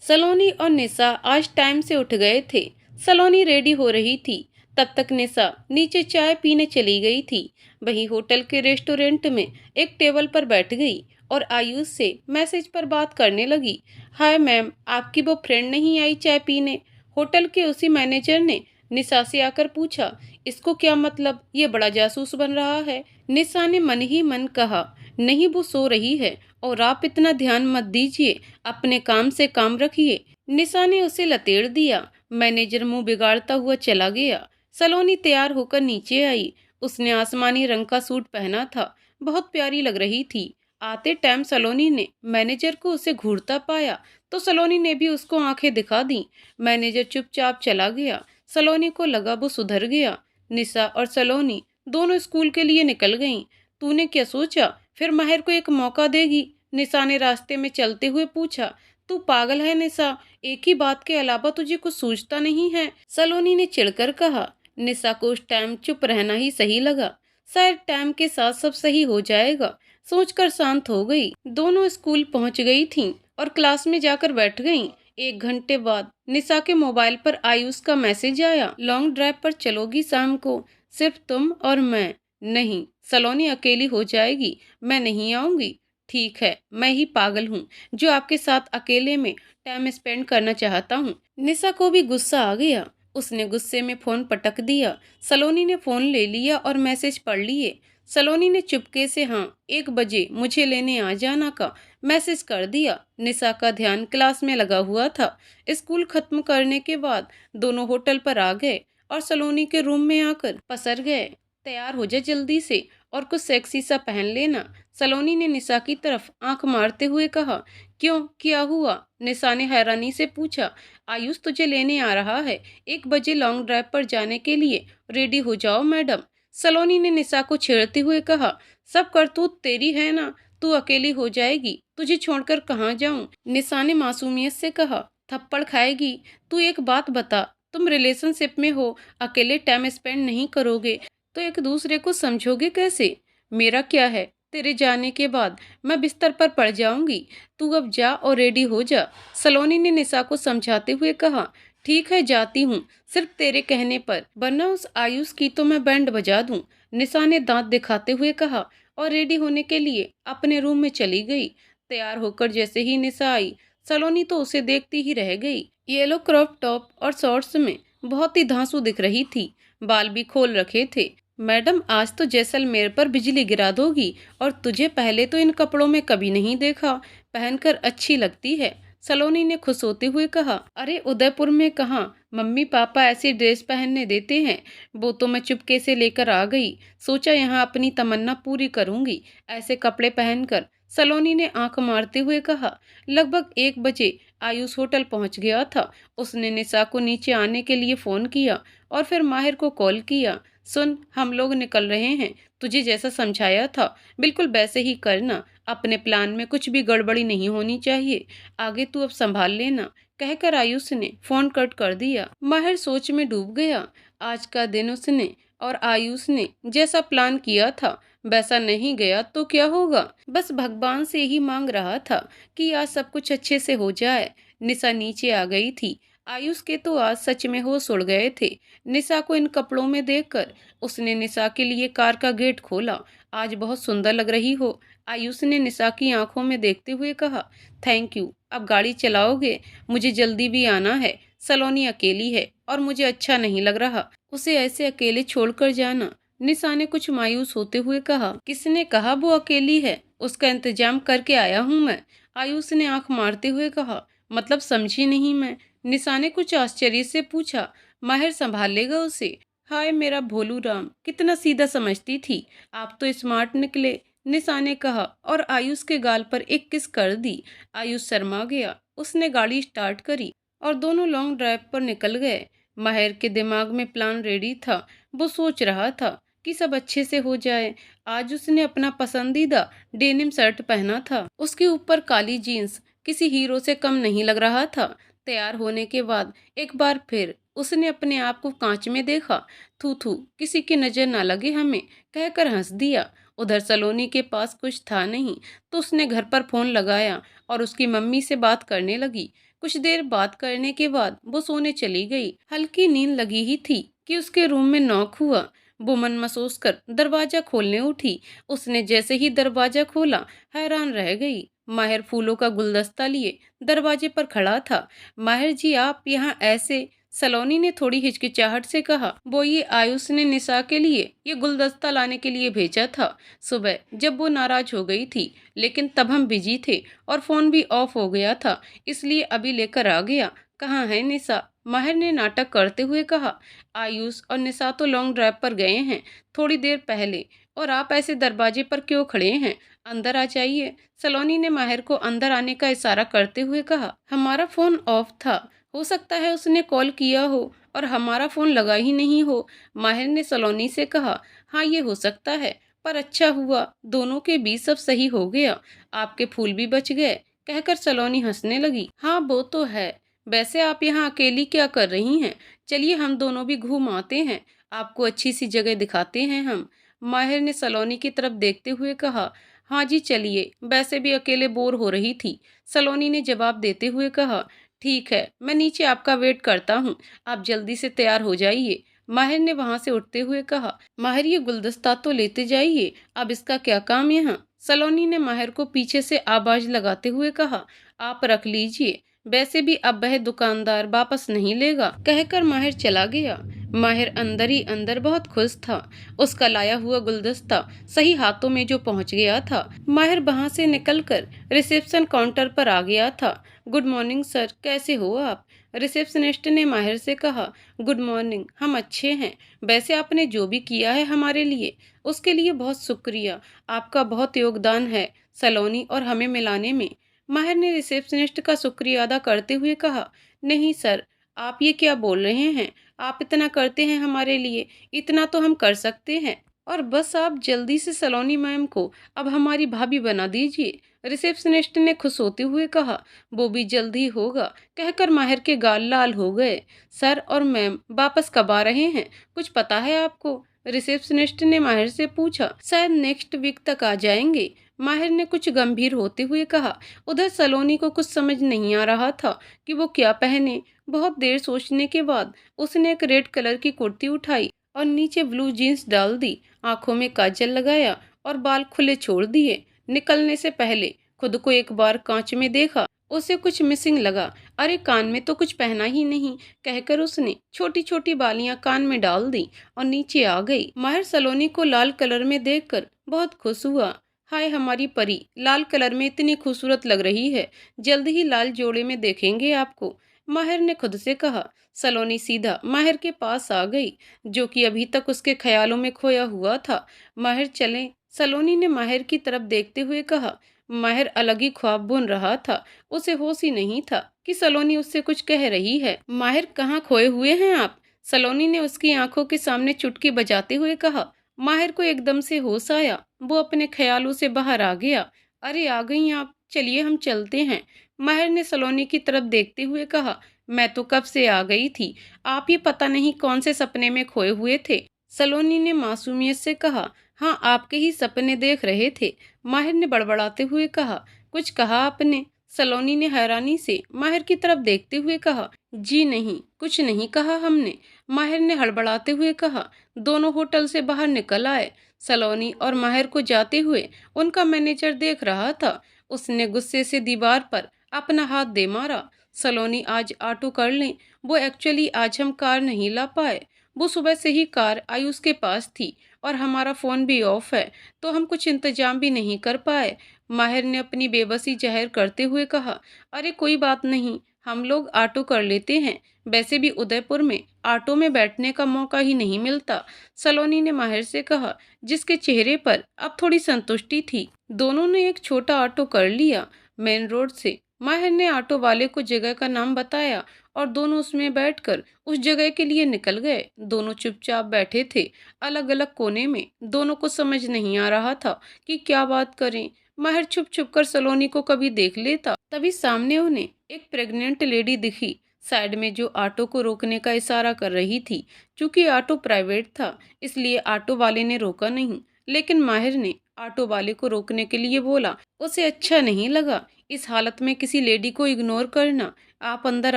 सलोनी और निशा आज टाइम से उठ गए थे। सलोनी रेडी हो रही थी, तब तक निशा नीचे चाय पीने चली गई थी। वही होटल के रेस्टोरेंट में एक टेबल पर बैठ गई और आयुष से मैसेज पर बात करने लगी। हाय मैम, आपकी वो फ्रेंड नहीं आई चाय पीने? होटल के उसी मैनेजर ने निशा से आकर पूछा। इसको क्या मतलब, ये बड़ा जासूस बन रहा है। निशा ने मन ही मन कहा, नहीं वो सो रही है और आप इतना ध्यान मत दीजिए, अपने काम से काम रखिए। निशा ने उसे लतेड़ दिया। मैनेजर मुंह बिगाड़ता हुआ चला गया। सलोनी तैयार होकर नीचे आई। उसने आसमानी रंग का सूट पहना था, बहुत प्यारी लग रही थी। आते टाइम सलोनी ने मैनेजर को उसे घूरता पाया तो सलोनी ने भी उसको आंखें दिखा दी। मैनेजर चुपचाप चला गया। सलोनी को लगा वो सुधर गया। निशा और सलोनी दोनों स्कूल के लिए निकल गईं। तूने क्या सोचा, फिर माहिर को एक मौका देगी? निशा ने रास्ते में चलते हुए पूछा। तू पागल है निशा, एक ही बात के अलावा तुझे कुछ सूझता नहीं है, सलोनी ने चिढ़कर कहा। निशा को उस टाइम चुप रहना ही सही लगा। शायद टाइम के साथ सब सही हो जाएगा, सोचकर शांत हो गई। दोनों स्कूल पहुंच गई थीं और क्लास में जाकर बैठ गईं। 1 घंटे बाद निशा के मोबाइल पर आयुष का मैसेज आया। लॉन्ग ड्राइव पर चलोगी शाम को, सिर्फ तुम और मैं? नहीं, सलोनी अकेली हो जाएगी, मैं नहीं आऊंगी। ठीक है, मैं ही पागल हूँ जो आपके साथ अकेले में टाइम स्पेंड करना चाहता हूँ। निशा को भी गुस्सा आ गया। उसने गुस्से में फोन पटक दिया। सलोनी ने फोन ले लिया और मैसेज पढ़ लिए। सलोनी ने चुपके से हाँ 1 बजे मुझे लेने आ जाना का मैसेज कर दिया। निशा का ध्यान क्लास में लगा हुआ था। स्कूल खत्म करने के बाद दोनों होटल पर आ गए और सलोनी के रूम में आकर पसर गए। तैयार हो जा जल्दी से और कुछ सेक्सी सा पहन लेना, सलोनी ने निशा की तरफ आंख मारते हुए कहा। क्यों, क्या हुआ? निशा ने हैरानी से पूछा। आयुष तुझे लेने आ रहा है, 1 बजे लॉन्ग ड्राइव पर जाने के लिए रेडी हो जाओ मैडम, सलोनी ने निशा को छेड़ते हुए कहा। सब करतूत तेरी है ना, तू अकेली हो जाएगी, तुझे छोड़कर कहाँ जाऊं? निशा ने मासूमियत से कहा। थप्पड़ खाएगी? तू एक बात बता, तुम रिलेशनशिप में हो, अकेले टाइम स्पेंड नहीं करोगे तो एक दूसरे को समझोगे कैसे? मेरा क्या है, तेरे जाने के बाद मैं बिस्तर पर पड़ जाऊंगी। तू अब जा और रेडी हो जा, सलोनी ने निशा को समझाते हुए कहा। ठीक है, जाती हूँ, सिर्फ तेरे कहने पर, वरना उस आयुष की तो मैं बैंड बजा दूं, निशा ने दांत दिखाते हुए कहा और रेडी होने के लिए अपने रूम में चली गई। तैयार होकर जैसे ही निशा आई, सलोनी तो उसे देखती ही रह गई। येलो क्रॉप टॉप और शॉर्ट्स में बहुत ही धांसू दिख रही थी, बाल भी खोल रखे थे। मैडम, आज तो जैसलमेर पर बिजली गिरा दोगी, और तुझे पहले तो इन कपड़ों में कभी नहीं देखा, पहनकर अच्छी लगती है, सलोनी ने खुश होते हुए कहा। अरे उदयपुर में कहाँ मम्मी पापा ऐसी ड्रेस पहनने देते हैं, वो तो मैं चुपके से लेकर आ गई, सोचा यहाँ अपनी तमन्ना पूरी करूंगी ऐसे कपड़े पहनकर, सलोनी ने आंख मारते हुए कहा। लगभग 1 बजे आयुष होटल पहुंच गया था। उसने निशा को नीचे आने के लिए फोन किया और फिर माहिर को कॉल किया। सुन, हम लोग निकल रहे हैं, तुझे जैसा समझाया था बिल्कुल वैसे ही करना, अपने प्लान में कुछ भी गड़बड़ी नहीं होनी चाहिए, आगे तू अब संभाल लेना, कहकर आयुष ने फोन कट कर दिया। माहिर सोच में डूब गया। आज का दिन उसने और आयुष ने जैसा प्लान किया था वैसा नहीं गया तो क्या होगा। बस भगवान से ही मांग रहा था कि आज सब कुछ अच्छे से हो जाए। निशा नीचे आ गई थी। आयुष के तो आज सच में होश उड़ गए थे। निशा को इन कपड़ों में देखकर उसने निशा के लिए कार का गेट खोला। आज बहुत सुंदर लग रही हो, आयुष ने निशा की आंखों में देखते हुए कहा। थैंक यू, अब गाड़ी चलाओगे? मुझे जल्दी भी आना है, सलोनी अकेली है और मुझे अच्छा नहीं लग रहा उसे ऐसे अकेले छोड़कर जाना, निशा ने कुछ मायूस होते हुए कहा। किसने कहा वो अकेली है, उसका इंतजाम करके आया हूँ मैं, आयुष ने आंख मारते हुए कहा। मतलब समझी नहीं मैं, निशा ने कुछ आश्चर्य से पूछा। माहिर संभाल लेगा उसे। हाय मेरा भोलू राम, कितना सीधा समझती थी, आप तो स्मार्ट निकले, निशा ने कहा और आयुष के गाल पर एक किस कर दी। आयुष शर्मा गया। उसने गाड़ी स्टार्ट करी और दोनों लॉन्ग ड्राइव पर निकल गए। माहिर के दिमाग में प्लान रेडी था। वो सोच रहा था कि सब अच्छे से हो जाए। आज उसने अपना पसंदीदा डेनिम शर्ट पहना था, उसके ऊपर काली जीन्स, किसी हीरो से कम नहीं लग रहा था। तैयार होने के बाद एक बार फिर उसने अपने आप को कांच में देखा। थू थू, किसी की नजर ना लगे हमें, कहकर हंस दिया। उधर सलोनी के पास कुछ था नहीं तो उसने घर पर फोन लगाया और उसकी मम्मी से बात करने लगी। कुछ देर बात करने के बाद वो सोने चली गई। हल्की नींद लगी ही थी कि उसके रूम में नॉक हुआ। वो मन महसूस कर दरवाजा खोलने उठी। उसने जैसे ही दरवाजा खोला, हैरान रह गई। माहिर फूलों का गुलदस्ता लिए दरवाजे पर खड़ा था। माहिर जी, आप यहाँ ऐसे? सलोनी ने थोड़ी हिचकिचाहट से कहा। वो ये आयुष ने निशा के लिए ये गुलदस्ता लाने के लिए भेजा था सुबह, जब वो नाराज हो गई थी, लेकिन तब हम बिजी थे और फोन भी ऑफ हो गया था, इसलिए अभी लेकर आ गया। कहाँ है निशा? माहिर ने नाटक करते हुए कहा। आयुष और निशा तो लॉन्ग ड्राइव पर गए हैं थोड़ी देर पहले, और आप ऐसे दरवाजे पर क्यों खड़े हैं? अंदर आ जाइए। सलोनी ने माहिर को अंदर आने का इशारा करते हुए कहा। हमारा फोन ऑफ था, हो सकता है उसने कॉल किया हो और हमारा फोन लगा ही नहीं हो, माहिर ने सलोनी से कहा। हाँ, ये हो सकता है, पर अच्छा हुआ दोनों के बीच सब सही हो गया, आपके फूल भी बच गए, कहकर सलोनी हंसने लगी। हाँ वो तो है, वैसे आप यहाँ अकेली क्या कर रही हैं? चलिए हम दोनों भी घूम आते हैं, आपको अच्छी सी जगह दिखाते हैं हम, माहिर ने सलोनी की तरफ देखते हुए कहा। हाँ जी चलिए, वैसे भी अकेले बोर हो रही थी, सलोनी ने जवाब देते हुए कहा। ठीक है, मैं नीचे आपका वेट करता हूँ, आप जल्दी से तैयार हो जाइए, माहिर ने वहां से उठते हुए कहा। माहिर, ये गुलदस्ता तो लेते जाइए, अब इसका क्या काम यहाँ? सलोनी ने माहिर को पीछे से आवाज लगाते हुए कहा। आप रख लीजिए, वैसे भी अब वह दुकानदार वापस नहीं लेगा, कहकर माहिर चला गया। माहिर अंदर ही अंदर बहुत खुश था। उसका लाया हुआ गुलदस्ता सही हाथों में जो पहुंच गया था। माहिर वहां से निकलकर रिसेप्शन काउंटर पर आ गया था। गुड मॉर्निंग सर, कैसे हो आप? रिसेप्शनिस्ट ने माहिर से कहा। गुड मॉर्निंग, हम अच्छे हैं। वैसे आपने जो भी किया है हमारे लिए, उसके लिए बहुत शुक्रिया, आपका बहुत योगदान है सलोनी और हमें मिलाने में, माहिर ने रिसेप्शनिस्ट का शुक्रिया अदा करते हुए कहा। नहीं सर, आप ये क्या बोल रहे हैं? आप इतना करते हैं हमारे लिए, इतना तो हम कर सकते हैं, और बस आप जल्दी से सलोनी मैम को अब हमारी भाभी बना दीजिए, रिसेप्शनिस्ट ने खुश होते हुए कहा। वो भी जल्द ही होगा, कहकर माहिर के गाल लाल हो गए। सर और मैम वापस कब आ रहे हैं, कुछ पता है आपको? रिसेप्शनिस्ट ने माहिर से पूछा। शायद नेक्स्ट वीक तक आ जाएंगे, माहिर ने कुछ गंभीर होते हुए कहा। उधर सलोनी को कुछ समझ नहीं आ रहा था कि वो क्या पहने। बहुत देर सोचने के बाद उसने एक रेड कलर की कुर्ती उठाई और नीचे ब्लू जीन्स डाल दी, आंखों में काजल लगाया और बाल खुले छोड़ दिए। निकलने से पहले खुद को एक बार कांच में देखा, उसे कुछ मिसिंग लगा। अरे कान में तो कुछ पहना ही नहीं, कहकर उसने छोटी छोटी बालियां कान में डाल दी और नीचे आ गई। माहिर सलोनी को लाल कलर में देखकर बहुत खुश हुआ। हाय हमारी परी, लाल कलर में इतनी खूबसूरत लग रही है, जल्द ही लाल जोड़े में देखेंगे आपको, माहिर ने खुद से कहा। सलोनी सीधा माहिर के पास आ गई, जो कि अभी तक उसके ख्यालों में खोया हुआ था। माहिर चलें, सलोनी ने माहिर की तरफ देखते हुए कहा। माहिर अलग ही ख्वाब बुन रहा था, उसे होश ही नहीं था कि सलोनी उससे कुछ कह रही है। माहिर, कहाँ खोए हुए हैं आप? सलोनी ने उसकी आंखों के सामने चुटकी बजाते हुए कहा। माहिर को एकदम से होश आया, वो अपने ख्यालों से बाहर आ गया। अरे आ गई आप, चलिए हम चलते हैं, माहिर ने सलोनी की तरफ देखते हुए कहा। मैं तो कब से आ गई थी, आप ये पता नहीं कौन से सपने में खोए हुए थे, सलोनी ने मासूमियत से कहा। हाँ, आपके ही सपने देख रहे थे, माहिर ने बड़बड़ाते हुए कहा। कुछ कहा आपने? सलोनी ने हैरानी से माहिर की तरफ देखते हुए कहा। जी नहीं, कुछ नहीं कहा हमने, माहिर ने हड़बड़ाते हुए कहा। दोनों होटल से बाहर निकल आए। सलोनी और माहिर को जाते हुए उनका मैनेजर देख रहा था। उसने गुस्से से दीवार पर अपना हाथ दे मारा। सलोनी, आज ऑटो कर लें, वो एक्चुअली आज हम कार नहीं ला पाए, वो सुबह से ही कार आयुष के पास थी और हमारा फ़ोन भी ऑफ है, तो हम कुछ इंतजाम भी नहीं कर पाए, माहिर ने अपनी बेबसी जाहिर करते हुए कहा। अरे कोई बात नहीं, हम लोग ऑटो कर लेते हैं, वैसे भी उदयपुर में ऑटो में बैठने का मौका ही नहीं मिलता, सलोनी ने माहिर से कहा, जिसके चेहरे पर अब थोड़ी संतुष्टि थी। दोनों ने एक छोटा ऑटो कर लिया मेन रोड से। माहिर ने ऑटो वाले को जगह का नाम बताया और दोनों उसमें बैठकर उस जगह के लिए निकल गए। दोनों चुपचाप बैठे थे अलग अलग कोने में। दोनों को समझ नहीं आ रहा था कि क्या बात करें। माहिर छुप छुप कर सलोनी को कभी देख लेता। तभी सामने उन्हें एक प्रेग्नेंट लेडी दिखी, साइड में, जो ऑटो को रोकने का इशारा कर रही थी। चूंकि ऑटो प्राइवेट था, इसलिए ऑटो वाले ने रोका नहीं, लेकिन माहिर ने ऑटो वाले को रोकने के लिए बोला। उसे अच्छा नहीं लगा, इस हालत में किसी लेडी को इग्नोर करना। आप अंदर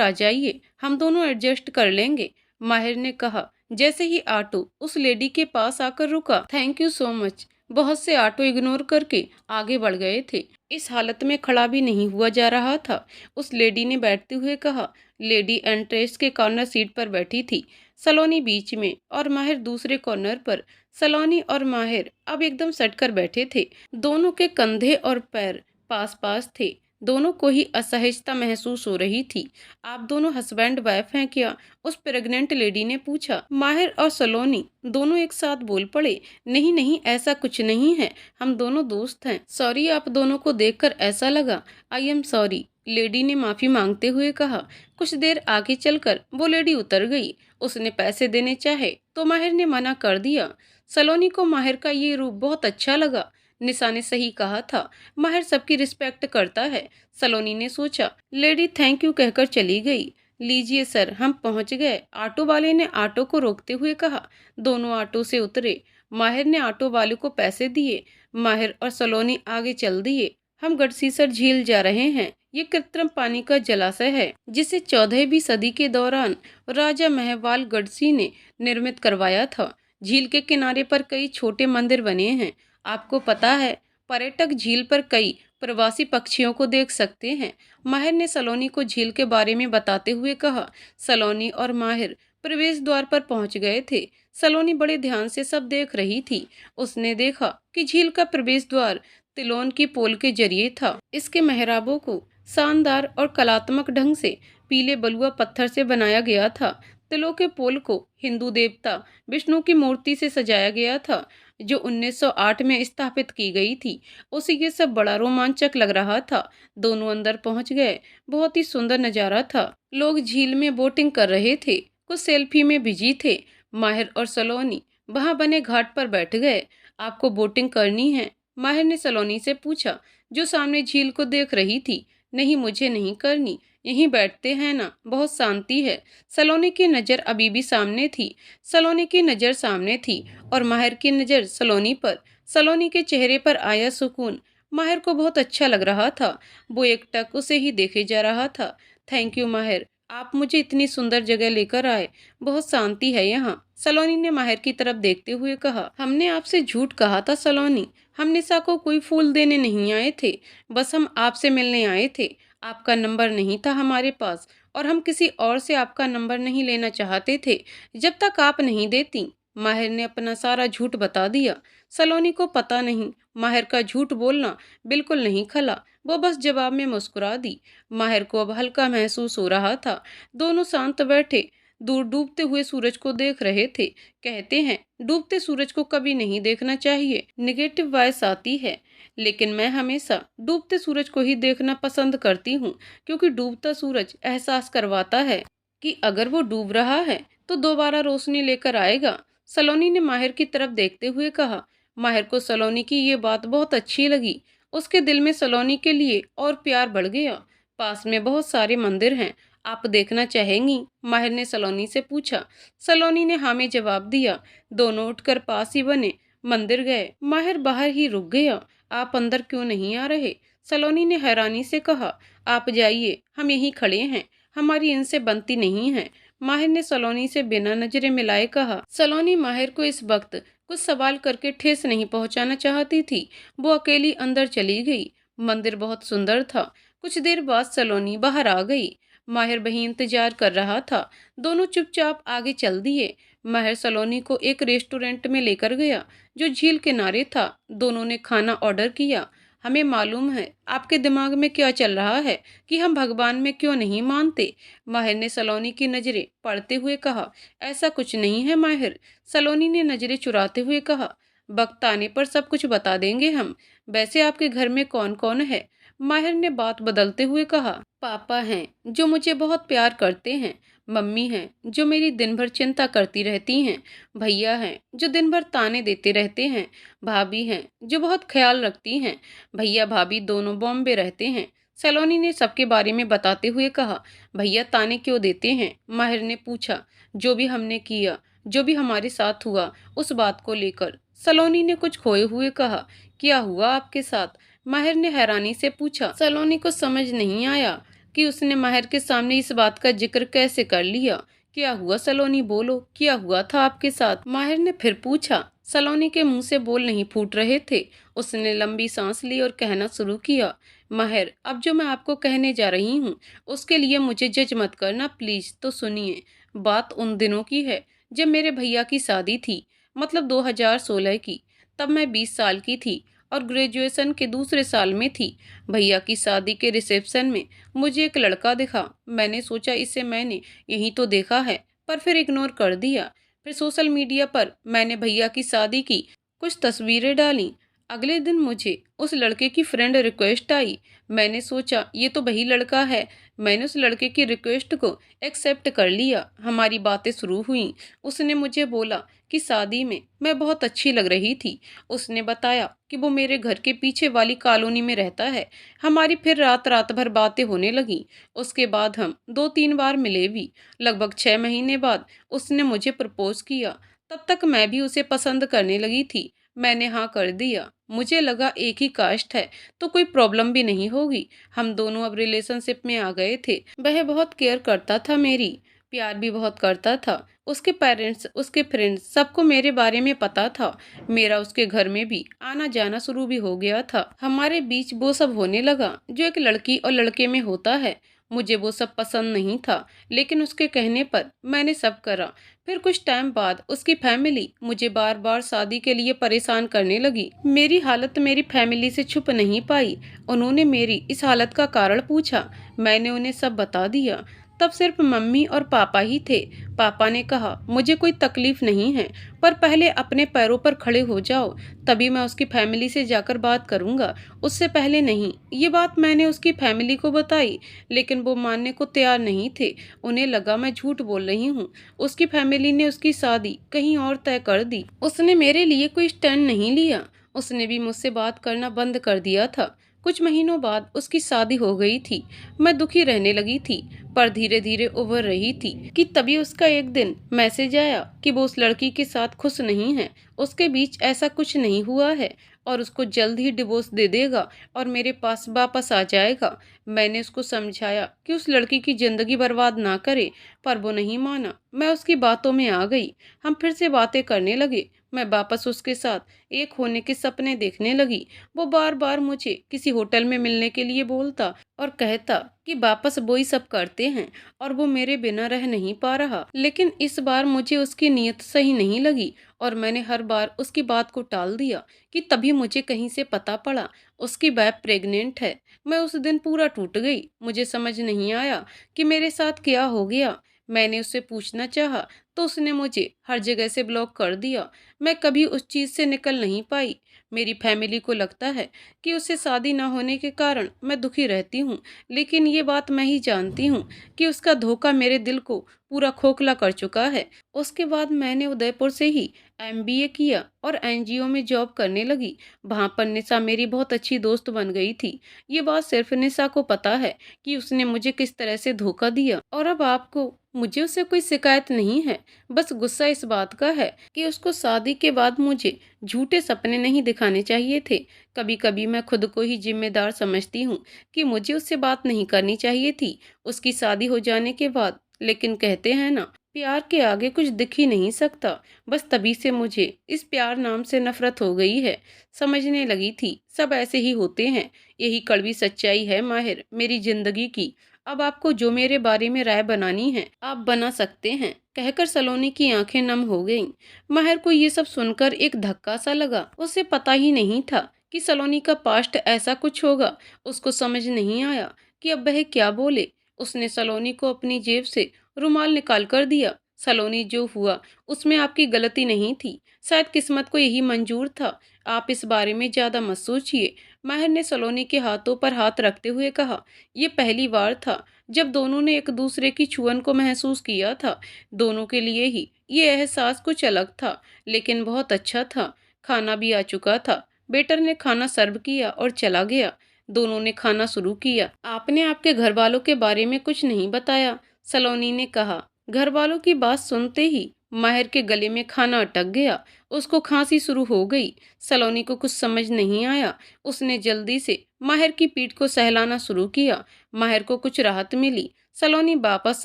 आ जाइए, हम दोनों एडजस्ट कर लेंगे, माहिर ने कहा जैसे ही ऑटो उस लेडी के पास आकर रुका। Thank you so much. बहुत से ऑटो इग्नोर करके आगे बढ़ गए थे। इस हालत में खड़ा भी नहीं हुआ जा रहा था। उस लेडी ने बैठते हुए कहा। लेडी एंट्रेस के कॉर्नर सीट पर बैठी थी, सलोनी बीच में और माहिर दूसरे कॉर्नर पर। सलोनी और माहिर अब एकदम सटकर बैठे थे। दोनों के कंधे और पैर पास पास थे। दोनों को ही असहजता महसूस हो रही थी। आप दोनों हस्बैंड वाइफ हैं क्या? उस प्रेग्नेंट लेडी ने पूछा। माहिर और सलोनी दोनों एक साथ बोल पड़े। नहीं नहीं, ऐसा कुछ नहीं है, हम दोनों दोस्त हैं। सॉरी, आप दोनों को देखकर ऐसा लगा। आई एम सॉरी, लेडी ने माफी मांगते हुए कहा। कुछ देर आगे चलकर वो लेडी उतर गई। उसने पैसे देने चाहे तो माहिर ने मना कर दिया। सलोनी को माहिर का ये रूप बहुत अच्छा लगा। निशा ने सही कहा था, माहिर सबकी रिस्पेक्ट करता है। सलोनी ने सोचा। लेडी थैंक यू कहकर चली गई। लीजिए सर, हम पहुंच गए, ऑटो वाले ने ऑटो को रोकते हुए कहा। दोनों ऑटो से उतरे। माहिर ने ऑटो वाले को पैसे दिए। माहिर और सलोनी आगे चल दिए। हम गढ़सीसर झील जा रहे हैं। ये कृत्रिम पानी का जलाशय है जिसे 14वीं सदी के दौरान राजा महवाल गढ़सी ने निर्मित करवाया था। झील के किनारे पर कई छोटे मंदिर बने हैं। आपको पता है, पर्यटक झील पर कई प्रवासी पक्षियों को देख सकते हैं। माहिर ने सलोनी को झील के बारे में बताते हुए कहा। सलोनी और माहिर प्रवेश द्वार पर पहुंच गए थे। सलोनी बड़े ध्यान से सब देख रही थी। उसने देखा कि झील का प्रवेश द्वार तिलोन की पोल के जरिए था। इसके मेहराबों को शानदार और कलात्मक ढंग से पीले बलुआ पत्थर से बनाया गया था। तिलों के पोल को हिंदू देवता विष्णु की मूर्ति से सजाया गया था जो 1908 में स्थापित की गई थी। उसे ये सब बड़ा रोमांचक लग रहा था। दोनों अंदर पहुंच गए। बहुत ही सुंदर नजारा था। लोग झील में बोटिंग कर रहे थे, कुछ सेल्फी में बिजी थे। माहिर और सलोनी वहां बने घाट पर बैठ गए। आपको बोटिंग करनी है? माहिर ने सलोनी से पूछा, जो सामने झील को देख रही थी। नहीं, मुझे नहीं करनी, यहीं बैठते हैं ना, बहुत शांति है। सलोनी की नज़र अभी भी सामने थी। सलोनी की नज़र सामने थी और माहिर की नज़र सलोनी पर। सलोनी के चेहरे पर आया सुकून माहिर को बहुत अच्छा लग रहा था। वो एकटक उसे ही देखे जा रहा था। थैंक यू माहिर, आप मुझे इतनी सुंदर जगह लेकर आए, बहुत शांति है यहाँ, सलोनी ने माहिर की तरफ देखते हुए कहा। हमने आपसे झूठ कहा था सलोनी, हम निशा को कोई फूल देने नहीं आए थे, बस हम आपसे मिलने आए थे। आपका नंबर नहीं था हमारे पास और हम किसी और से आपका नंबर नहीं लेना चाहते थे जब तक आप नहीं देती। माहिर ने अपना सारा झूठ बता दिया। सलोनी को पता नहीं माहिर का झूठ बोलना बिल्कुल नहीं खला। वो बस जवाब में मुस्कुरा दी। माहिर को अब हल्का महसूस हो रहा था। दोनों शांत बैठे दूर डूबते हुए सूरज को देख रहे थे। कहते हैं डूबते सूरज को कभी नहीं देखना चाहिए, नेगेटिव वॉइस आती है, लेकिन मैं हमेशा डूबते सूरज को ही देखना पसंद करती हूँ क्योंकि डूबता सूरज एहसास करवाता है कि अगर वो डूब रहा है तो दोबारा रोशनी लेकर आएगा। सलोनी ने माहिर की तरफ देखते हुए कहा। माहिर को सलोनी की ये बात बहुत अच्छी लगी। उसके दिल में सलोनी के लिए और प्यार बढ़ गया। पास में बहुत सारे मंदिर हैं, आप देखना चाहेंगी? माहिर ने सलोनी से पूछा। सलोनी ने हाँ में जवाब दिया। दोनों उठकर पास ही बने मंदिर गए। माहिर बाहर ही रुक गया। आप अंदर क्यों नहीं आ रहे? सलोनी ने हैरानी से कहा। आप जाइए, हम यहीं खड़े हैं, हमारी इनसे बनती नहीं है, माहिर ने सलोनी से बिना नजरें मिलाए कहा। सलोनी माहिर को इस वक्त कुछ सवाल करके ठेस नहीं पहुंचाना चाहती थी। वो अकेली अंदर चली गई। मंदिर बहुत सुंदर था। कुछ देर बाद सलोनी बाहर आ गई। माहिर वहीं इंतजार कर रहा था। दोनों चुपचाप आगे चल दिए। माहिर सलोनी को एक रेस्टोरेंट में लेकर गया जो झील किनारे था। दोनों ने खाना ऑर्डर किया। हमें मालूम है आपके दिमाग में क्या चल रहा है कि हम भगवान में क्यों नहीं मानते, माहिर ने सलोनी की नज़रें पढ़ते हुए कहा। ऐसा कुछ नहीं है माहिर, सलोनी ने नज़रें चुराते हुए कहा। वक्त आने पर सब कुछ बता देंगे हम। वैसे आपके घर में कौन कौन है? माहिर ने बात बदलते हुए कहा। पापा हैं जो मुझे बहुत प्यार करते हैं, मम्मी हैं जो मेरी दिन भर चिंता करती रहती हैं, भैया हैं जो दिन भर ताने देते रहते हैं, भाभी हैं जो बहुत ख्याल रखती हैं। भैया भाभी दोनों बॉम्बे रहते हैं। सलोनी ने सबके बारे में बताते हुए कहा। भैया ताने क्यों देते हैं? माहिर ने पूछा। जो भी हमने किया, जो भी हमारे साथ हुआ, उस बात को लेकर, सलोनी ने कुछ खोए हुए कहा। क्या हुआ आपके साथ? माहिर ने हैरानी से पूछा। सलोनी को समझ नहीं आया कि उसने माहिर के सामने इस बात का जिक्र कैसे कर लिया। क्या हुआ सलोनी, बोलो, क्या हुआ था आपके साथ? माहिर ने फिर पूछा। सलोनी के मुंह से बोल नहीं फूट रहे थे। उसने लंबी सांस ली और कहना शुरू किया, माहिर, अब जो मैं आपको कहने जा रही हूँ उसके लिए मुझे जज मत करना प्लीज। तो सुनिए, बात उन दिनों की है जब मेरे भैया की शादी थी, मतलब 2016 की। तब मैं 20 साल की थी और ग्रेजुएशन के दूसरे साल में थी। भैया की शादी के रिसेप्शन में मुझे एक लड़का दिखा। मैंने सोचा इसे मैंने यहीं तो देखा है, पर फिर इग्नोर कर दिया। फिर सोशल मीडिया पर मैंने भैया की शादी की कुछ तस्वीरें डाली। अगले दिन मुझे उस लड़के की फ्रेंड रिक्वेस्ट आई। मैंने सोचा ये तो वही लड़का है। मैंने उस लड़के की रिक्वेस्ट को एक्सेप्ट कर लिया। हमारी बातें शुरू हुई। उसने मुझे बोला कि शादी में मैं बहुत अच्छी लग रही थी। उसने बताया कि वो मेरे घर के पीछे वाली कॉलोनी में रहता है। हमारी फिर रात रात भर बातें होने लगी। उसके बाद हम 2-3 बार मिले भी। लगभग 6 महीने बाद उसने मुझे प्रपोज किया। तब तक मैं भी उसे पसंद करने लगी थी। मैंने हाँ कर दिया। मुझे लगा एक ही कास्ट है तो कोई प्रॉब्लम भी नहीं होगी। हम दोनों अब रिलेशनशिप में आ गए थे। वह बहुत केयर करता था मेरी, प्यार भी बहुत करता था। उसके पेरेंट्स, उसके फ्रेंड्स, सबको मेरे बारे में पता था। मेरा उसके घर में भी आना जाना शुरू भी हो गया था। हमारे बीच वो सब होने लगा जो एक लड़की और लड़के में होता है। मुझे वो सब पसंद नहीं था, लेकिन उसके कहने पर मैंने सब करा। फिर कुछ टाइम बाद उसकी फैमिली मुझे बार बार शादी के लिए परेशान करने लगी। मेरी हालत मेरी फैमिली से छुप नहीं पाई। उन्होंने मेरी इस हालत का कारण पूछा। मैंने उन्हें सब बता दिया। तब सिर्फ मम्मी और पापा ही थे। पापा ने कहा मुझे कोई तकलीफ नहीं है, पर पहले अपने पैरों पर खड़े हो जाओ, तभी मैं उसकी फैमिली से जाकर बात करूंगा, उससे पहले नहीं। ये बात मैंने उसकी फैमिली को बताई, लेकिन वो मानने को तैयार नहीं थे। उन्हें लगा मैं झूठ बोल रही हूँ। उसकी फैमिली ने उसकी शादी कहीं और तय कर दी। उसने मेरे लिए कोई स्टैंड नहीं लिया। उसने भी मुझसे बात करना बंद कर दिया था। कुछ महीनों बाद उसकी शादी हो गई थी। मैं दुखी रहने लगी थी, पर धीरे धीरे उभर रही थी कि तभी उसका एक दिन मैसेज आया कि वो उस लड़की के साथ खुश नहीं है। उसके बीच ऐसा कुछ नहीं हुआ है और उसको जल्द ही डिवोर्स दे देगा और मेरे पास वापस आ जाएगा। मैंने उसको समझाया कि उस लड़की की जिंदगी बर्बाद ना करे, पर वो नहीं माना। मैं उसकी बातों में आ गई। हम फिर से बातें करने लगे। मैं वापस उसके साथ एक होने के सपने देखने लगी। वो बार बार मुझे किसी होटल में मिलने के लिए बोलता और कहता कि वापस वो ही सब करते हैं और वो मेरे बिना रह नहीं पा रहा। लेकिन इस बार मुझे उसकी नीयत सही नहीं लगी और मैंने हर बार उसकी बात को टाल दिया कि तभी मुझे कहीं से पता पड़ा उसकी वाइफ प्रेग्नेंट है। मैं उस दिन पूरा टूट गई। मुझे समझ नहीं आया कि मेरे साथ क्या हो गया। मैंने उससे पूछना चाहा तो उसने मुझे हर जगह से ब्लॉक कर दिया। मैं कभी उस चीज से निकल नहीं पाई। मेरी फैमिली को लगता है कि उससे शादी न होने के कारण मैं दुखी रहती हूँ, लेकिन ये बात मैं ही जानती हूँ कि उसका धोखा मेरे दिल को पूरा खोखला कर चुका है। उसके बाद मैंने उदयपुर से ही एमबीए किया और एनजीओ में जॉब करने लगी। वहां पर निशा मेरी बहुत अच्छी दोस्त बन गई थी। ये बात सिर्फ निशा को पता है कि उसने मुझे किस तरह से धोखा दिया। और अब आपको मुझे उससे कोई शिकायत नहीं है, बस गुस्सा इस बात का है कि उसको शादी के बाद मुझे झूठे सपने नहीं दिखाने चाहिए थे। कभी कभी मैं खुद को ही जिम्मेदार समझती हूँ कि मुझे उससे बात नहीं करनी चाहिए थी उसकी शादी हो जाने के बाद। लेकिन कहते हैं ना, प्यार के आगे कुछ दिख ही नहीं सकता। बस तभी से मुझे इस प्यार नाम से नफरत हो गई है। समझने लगी थी सब ऐसे ही होते हैं। यही कड़वी सच्चाई है माहिर मेरी जिंदगी की। अब आपको जो मेरे बारे में राय बनानी है आप बना सकते हैं, कहकर सलोनी की आंखें नम हो गईं। माहिर को ये सब सुनकर एक धक्का सा लगा। उसे पता ही नहीं था कि सलोनी का पास्ट ऐसा कुछ होगा। उसको समझ नहीं आया कि अब वह क्या बोले। उसने सलोनी को अपनी जेब से रुमाल निकाल कर दिया। सलोनी, जो हुआ उसमें आपकी गलती नहीं थी, शायद किस्मत को यही मंजूर था। आप इस बारे में ज्यादा मत सोचिए। माहिर ने सलोनी के हाथों पर हाथ रखते हुए कहा। ये पहली बार था जब दोनों ने एक दूसरे की छुअन को महसूस किया था। दोनों के लिए ही ये एहसास कुछ अलग था, लेकिन बहुत अच्छा था। खाना भी आ चुका था। वेटर ने खाना सर्व किया और चला गया। दोनों ने खाना शुरू किया। आपने आपके घर वालों के बारे में कुछ नहीं बताया, सलोनी ने कहा। घर वालों की बात सुनते ही माहिर के गले में खाना अटक गया। उसको खांसी शुरू हो गई। सलोनी को कुछ समझ नहीं आया। उसने जल्दी से माहिर की पीठ को सहलाना शुरू किया। माहिर को कुछ राहत मिली। सलोनी वापस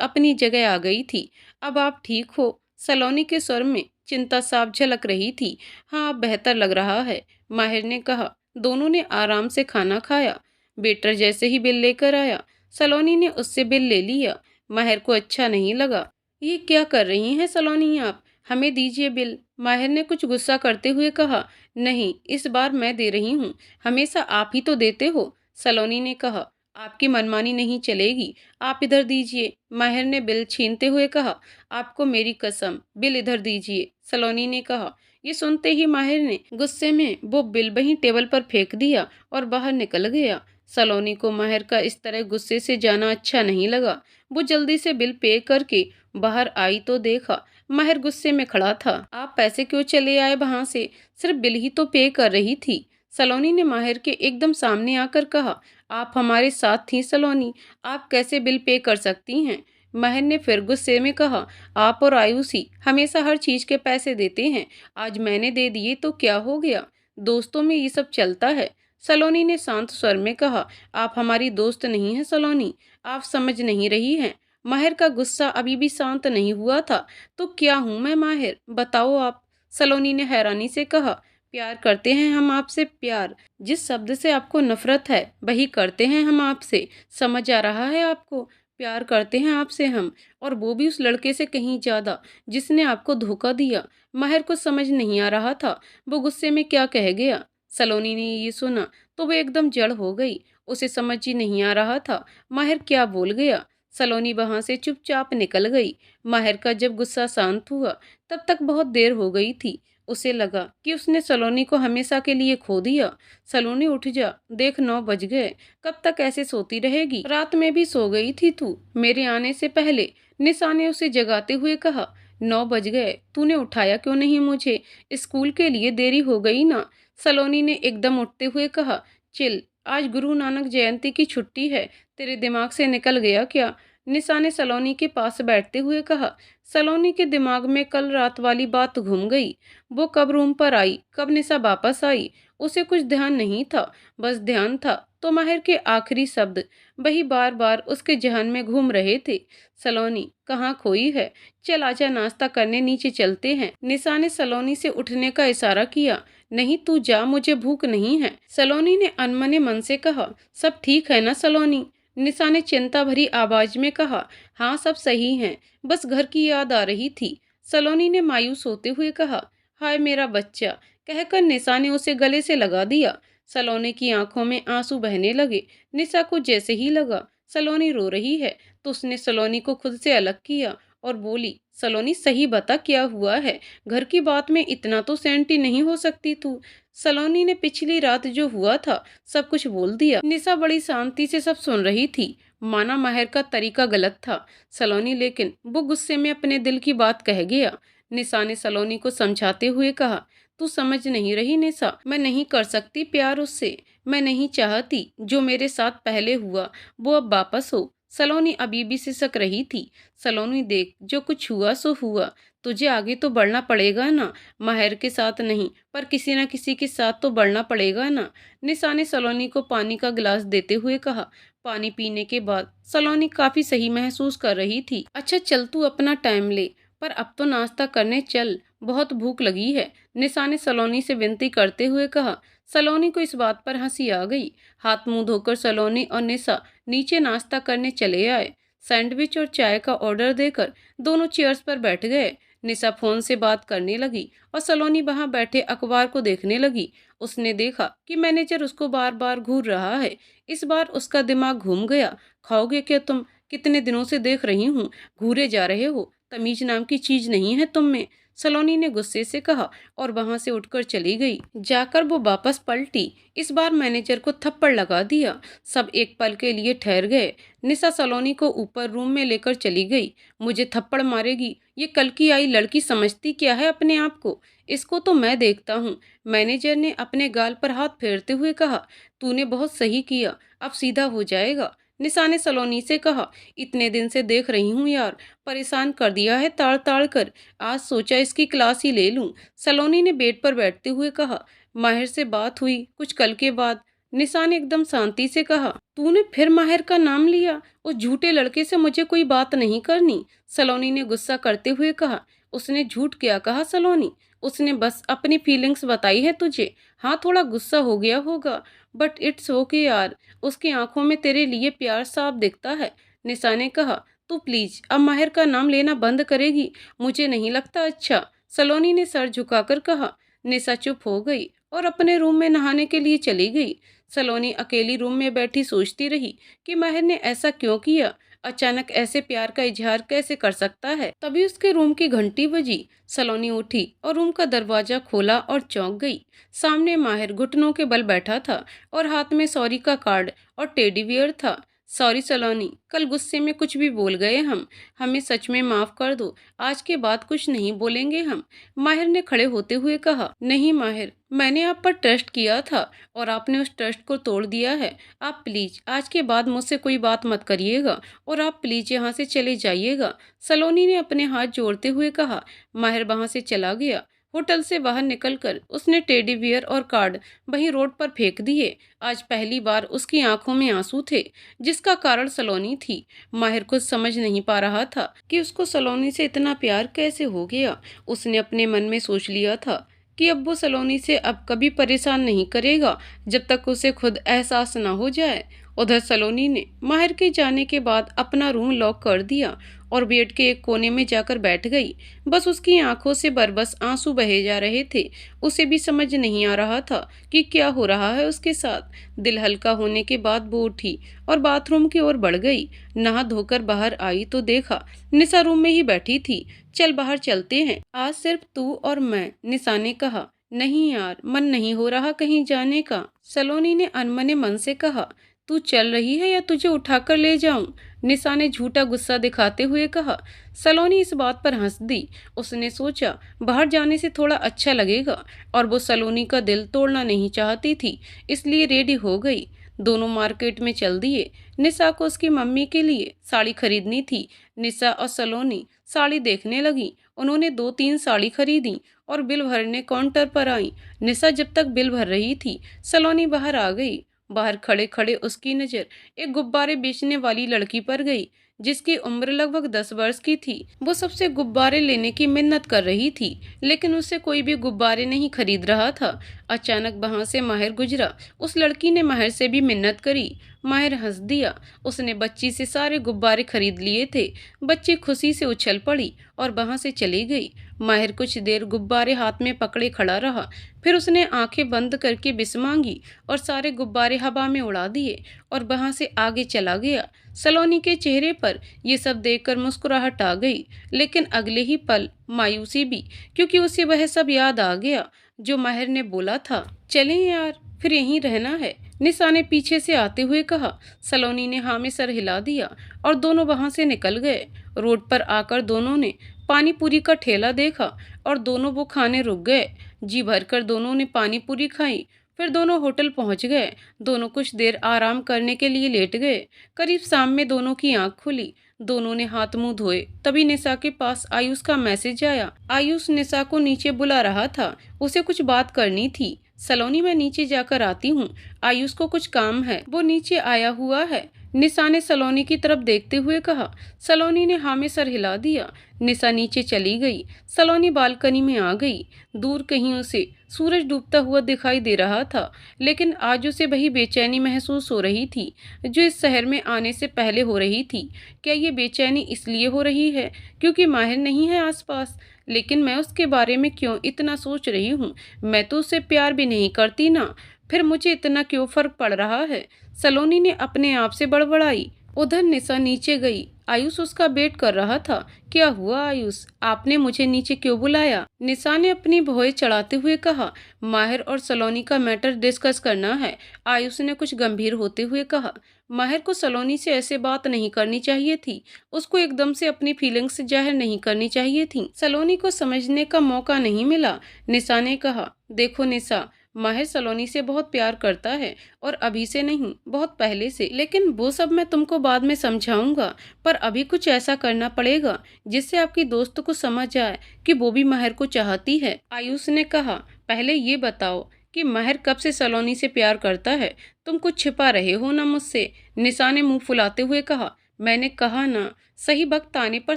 अपनी जगह आ गई थी। अब आप ठीक हो? सलोनी के स्वर में चिंता साफ झलक रही थी। हाँ, अब बेहतर लग रहा है, माहिर ने कहा। दोनों ने आराम से खाना खाया। वेटर जैसे ही बिल लेकर आया, सलोनी ने उससे बिल ले लिया। माहिर को अच्छा नहीं लगा। ये क्या कर रही हैं सलोनी आप? हमें दीजिए बिल, माहिर ने कुछ गुस्सा करते हुए कहा। नहीं, इस बार मैं दे रही हूँ, हमेशा आप ही तो देते हो, सलोनी ने कहा। आपकी मनमानी नहीं चलेगी, आप इधर दीजिए, माहिर ने बिल छीनते हुए कहा। आपको मेरी कसम, बिल इधर दीजिए, सलोनी ने कहा। ये सुनते ही माहिर ने गुस्से में वो बिल वहीं टेबल पर फेंक दिया और बाहर निकल गया। सलोनी को माहिर का इस तरह गुस्से से जाना अच्छा नहीं लगा। वो जल्दी से बिल पे करके बाहर आई तो देखा माहिर गुस्से में खड़ा था। आप पैसे क्यों चले आए वहां से? सिर्फ बिल ही तो पे कर रही थी, सलोनी ने माहिर के एकदम सामने आकर कहा। आप हमारे साथ थी सलोनी, आप कैसे बिल पे कर सकती हैं? माहिर ने फिर गुस्से में कहा। आप और आयुषी हमेशा हर चीज के पैसे देते हैं, आज मैंने दे दिए तो क्या हो गया? दोस्तों में ये सब चलता है, सलोनी ने शांत स्वर में कहा। आप हमारी दोस्त नहीं हैं सलोनी, आप समझ नहीं रही हैं। माहिर का गुस्सा अभी भी शांत नहीं हुआ था। तो क्या हूं मैं माहिर, बताओ आप, सलोनी ने हैरानी से कहा। प्यार करते हैं हम आपसे, प्यार। जिस शब्द से आपको नफरत है वही करते हैं हम आपसे, समझ आ रहा है आपको? प्यार करते हैं आपसे हम, और वो भी उस लड़के से कहीं ज्यादा जिसने आपको धोखा दिया। माहिर को समझ नहीं आ रहा था वो गुस्से में क्या कह गया। सलोनी ने ये सुना तो वो एकदम जड़ हो गई। उसे समझ ही नहीं आ रहा था माहिर क्या बोल गया। सलोनी वहां से चुपचाप निकल गई। माहिर का जब गुस्सा शांत हुआ तब तक बहुत देर हो गई थी। उसे लगा कि उसने सलोनी को हमेशा के लिए खो दिया। सलोनी उठ जा, देख 9 बज गए, कब तक ऐसे सोती रहेगी? रात में भी सो गई थी तू मेरे आने से पहले, निशा ने उसे जगाते हुए कहा। 9 बज गए, तूने उठाया क्यों नहीं मुझे? स्कूल के लिए देरी हो गई ना, सलोनी ने एकदम उठते हुए कहा। चिल, आज गुरु नानक जयंती की छुट्टी है, तेरे दिमाग से निकल गया क्या? निशा ने सलोनी के पास बैठते हुए कहा। सलोनी के दिमाग में कल रात वाली बात घूम गई। वो कब रूम पर आई, कब निशा वापस आई, उसे कुछ ध्यान नहीं था। बस ध्यान था तो माहिर के आखिरी शब्द, वही बार बार उसके जहन में घूम रहे थे। सलोनी कहाँ खोई है? चल आजा, नाश्ता करने नीचे चलते हैं। निशा ने सलोनी से उठने का इशारा किया। नहीं, तू जा, मुझे भूख नहीं है, सलोनी ने अनमने मन से कहा। सब ठीक है ना सलोनी? निशा ने चिंता भरी आवाज में कहा। हाँ, सब सही है, बस घर की याद आ रही थी, सलोनी ने मायूस होते हुए कहा। हाय मेरा बच्चा, कहकर निशा ने उसे गले से लगा दिया। सलोनी की आंखों में आंसू बहने लगे। निशा को जैसे ही लगा सलोनी रो रही है तो उसने सलोनी को खुद से अलग किया और बोली। सलोनी सही बता, क्या हुआ है? घर की बात में इतना तो सेंटी नहीं हो सकती तू। सलोनी ने पिछली रात जो हुआ था सब कुछ बोल दिया। निशा बड़ी शांति से सब सुन रही थी, माना माहिर का तरीका गलत था। सलोनी लेकिन वो गुस्से में अपने दिल की बात कह गया। निशा ने सलोनी को समझाते हुए कहा। तू समझ नहीं रही निशा, मैं नहीं कर सकती प्यार उससे, मैं नहीं चाहती जो मेरे साथ पहले हुआ वो अब वापस हो। सलोनी अभी भी सिसक रही थी। सलोनी देख, जो कुछ हुआ सो हुआ, तुझे आगे तो बढ़ना पड़ेगा ना, माहिर के साथ नहीं पर किसी न किसी के साथ तो बढ़ना पड़ेगा ना। निशा ने सलोनी को पानी का गिलास देते हुए कहा। पानी पीने के बाद सलोनी काफी सही महसूस कर रही थी। अच्छा चल, तू अपना टाइम ले, पर अब तो नाश्ता करने चल, बहुत भूख लगी है, निशा ने सलोनी से विनती करते हुए कहा। सलोनी को इस बात पर हंसी आ गई। हाथ मुंह धोकर सलोनी और निशा नीचे नाश्ता करने चले आए। सैंडविच और चाय का ऑर्डर देकर दोनों चेयर्स पर बैठ गए। निशा फोन से बात करने लगी और सलोनी वहां बैठे अखबार को देखने लगी। उसने देखा कि मैनेजर उसको बार बार घूर रहा है। इस बार उसका दिमाग घूम गया। खाओगे क्या तुम? कितने दिनों से देख रही हूँ, घूरे जा रहे हो, तमीज नाम की चीज नहीं है तुम में, सलोनी ने गुस्से से कहा और वहां से उठकर चली गई। जाकर वो वापस पलटी। इस बार मैनेजर को थप्पड़ लगा दिया। सब एक पल के लिए ठहर गए। निशा सलोनी को ऊपर रूम में लेकर चली गई। मुझे थप्पड़ मारेगी, ये कल की आई लड़की समझती क्या है अपने आप को, इसको तो मैं देखता हूँ, मैनेजर ने अपने गाल पर हाथ फेरते हुए कहा। तूने बहुत सही किया, अब सीधा हो जाएगा, निशा ने सलोनी से कहा। इतने दिन से देख रही हूँ यार, परेशान कर दिया है ताड़ ताड़ कर। आज सोचा इसकी क्लास ही ले लूं। सलोनी ने बेड पर बैठते हुए कहा। माहिर से बात हुई कुछ कल के बाद। निशा ने एकदम शांति से कहा। तूने फिर माहिर का नाम लिया? उस झूठे लड़के से मुझे कोई बात नहीं करनी, सलोनी ने गुस्सा करते हुए कहा। उसने झूठ क्या कहा सलोनी? उसने बस अपनी फीलिंग्स बताई है तुझे। हाँ, थोड़ा गुस्सा हो गया होगा, बट इट्स ओके यार। उसकी आंखों में तेरे लिए प्यार साफ दिखता है, निशा ने कहा। तू प्लीज अब माहिर का नाम लेना बंद करेगी? मुझे नहीं लगता अच्छा, सलोनी ने सर झुकाकर कहा। निशा चुप हो गई और अपने रूम में नहाने के लिए चली गई। सलोनी अकेली रूम में बैठी सोचती रही कि माहिर ने ऐसा क्यों किया, अचानक ऐसे प्यार का इजहार कैसे कर सकता है। तभी उसके रूम की घंटी बजी। सलोनी उठी और रूम का दरवाजा खोला और चौंक गई। सामने माहिर घुटनों के बल बैठा था और हाथ में सॉरी का कार्ड और टेडी बियर था। सॉरी सलोनी, कल गुस्से में कुछ भी बोल गए हम, हमें सच में माफ कर दो। आज के बाद कुछ नहीं बोलेंगे हम, माहिर ने खड़े होते हुए कहा। नहीं माहिर, मैंने आप पर ट्रस्ट किया था और आपने उस ट्रस्ट को तोड़ दिया है। आप प्लीज आज के बाद मुझसे कोई बात मत करिएगा और आप प्लीज यहाँ से चले जाइएगा, सलोनी ने अपने हाथ जोड़ते हुए कहा। माहिर वहां से चला गया। होटल से बाहर निकलकर उसने टेडी बियर और कार्ड वहीं रोड पर फेंक दिए। आज पहली बार उसकी आंखों में आंसू थे, जिसका कारण सलोनी थी। माहिर कुछ समझ नहीं पा रहा था कि उसको सलोनी से इतना प्यार कैसे हो गया। उसने अपने मन में सोच लिया था कि अब वो सलोनी से अब कभी परेशान नहीं करेगा जब तक उसे खुद एहसास ना हो जाए। उधर सलोनी ने माहिर के जाने के बाद अपना रूम लॉक कर दिया और बेड के एक कोने में जाकर बैठ गई। बस उसकी आंखों से बरबस आंसू बहे जा रहे थे। उसे भी समझ नहीं आ रहा था कि क्या हो रहा है उसके साथ। दिल हल्का होने के बाद वो उठी और बाथरूम की ओर बढ़ गई। नहा धोकर बाहर आई तो देखा निशा रूम में ही बैठी थी। चल बाहर चलते हैं, आज सिर्फ तू और मैं, निशा ने कहा। नहीं यार, मन नहीं हो रहा कहीं जाने का, सलोनी ने अनमने मन से कहा। तू चल रही है या तुझे उठाकर ले जाऊं? निशा ने झूठा गुस्सा दिखाते हुए कहा। सलोनी इस बात पर हंस दी। उसने सोचा बाहर जाने से थोड़ा अच्छा लगेगा और वो सलोनी का दिल तोड़ना नहीं चाहती थी, इसलिए रेडी हो गई। दोनों मार्केट में चल दिए। निशा को उसकी मम्मी के लिए साड़ी खरीदनी थी। निशा और सलोनी साड़ी देखने लगी। उन्होंने 2-3 साड़ी खरीदी और बिल भरने काउंटर पर आई। निशा जब तक बिल भर रही थी, सलोनी बाहर आ गई। बाहर खड़े खड़े उसकी नजर एक गुब्बारे बेचने वाली लड़की पर गई, जिसकी उम्र लगभग 10 वर्ष की थी। वो सबसे गुब्बारे लेने की मिन्नत कर रही थी, लेकिन उससे कोई भी गुब्बारे नहीं खरीद रहा था। अचानक वहां से माहिर गुजरा। उस लड़की ने माहिर से भी मिन्नत करी। माहिर हंस दिया। उसने बच्ची से सारे गुब्बारे खरीद लिए थे। बच्ची खुशी से उछल पड़ी और वहां से चली गई। माहिर कुछ देर गुब्बारे हाथ में पकड़े खड़ा रहा। फिर उसने आंखें बंद करके विश मांगी और सारे गुब्बारे हवा में उड़ा दिए और वहां से आगे चला गया। सलोनी के चेहरे पर ये सब देखकर मुस्कुराहट आ गई, लेकिन अगले ही पल मायूसी भी, क्योंकि उसे वह सब याद आ गया जो माहिर ने बोला था। चलें यार, फिर यहीं रहना है, निशा ने पीछे से आते हुए कहा। सलोनी ने हाँ में सर हिला दिया और दोनों वहां से निकल गए। रोड पर आकर दोनों ने पानी पूरी का ठेला देखा और दोनों वो खाने रुक गए। जी भरकर दोनों ने पानी पूरी खाई। फिर दोनों होटल पहुंच गए। दोनों कुछ देर आराम करने के लिए लेट गए। करीब शाम में दोनों की आंख खुली। दोनों ने हाथ मुंह धोए। तभी निशा के पास आयुष का मैसेज आया। आयुष निशा को नीचे बुला रहा था, उसे कुछ बात करनी थी। सलोनी, मैं नीचे जाकर आती हूँ, आयुष को कुछ काम है, वो नीचे आया हुआ है, निशा ने सलोनी की तरफ देखते हुए कहा। सलोनी ने हाँ में सर हिला दिया। निशा नीचे चली गई। सलोनी बालकनी में आ गई। दूर कहीं उसे सूरज डूबता हुआ दिखाई दे रहा था, लेकिन आज उसे वही बेचैनी महसूस हो रही थी जो इस शहर में आने से पहले हो रही थी। क्या ये बेचैनी इसलिए हो रही है क्योंकि माहिर नहीं है आसपास? लेकिन मैं उसके बारे में क्यों इतना सोच रही हूँ? मैं तो उससे प्यार भी नहीं करती ना, फिर मुझे इतना क्यों फर्क पड़ रहा है? सलोनी ने अपने आप से बड़बड़ाई। उधर निशा नीचे गई। आयुष उसका वेट कर रहा था। क्या हुआ आयुष, आपने मुझे नीचे क्यों बुलाया? निशा ने अपनी भौहें चढ़ाते हुए कहा। माहिर और सलोनी का मैटर डिस्कस करना है, आयुष ने कुछ गंभीर होते हुए कहा। माहिर को सलोनी से ऐसे बात नहीं करनी चाहिए थी। उसको एकदम से अपनी फीलिंग्स जाहिर नहीं करनी चाहिए थी। सलोनी को समझने का मौका नहीं मिला। निशा ने कहा, देखो निशा, माहिर सलोनी से बहुत प्यार करता है, और अभी से नहीं, बहुत पहले से। लेकिन वो सब मैं तुमको बाद में समझाऊंगा, पर अभी कुछ ऐसा करना पड़ेगा जिससे आपकी दोस्त को समझ आए कि वो भी माहिर को चाहती है। आयुष ने कहा, पहले ये बताओ कि माहिर कब से सलोनी से प्यार करता है? तुम कुछ छिपा रहे हो ना मुझसे? निशा ने मुंह फुलाते हुए कहा। मैंने कहा ना, सही वक्त आने पर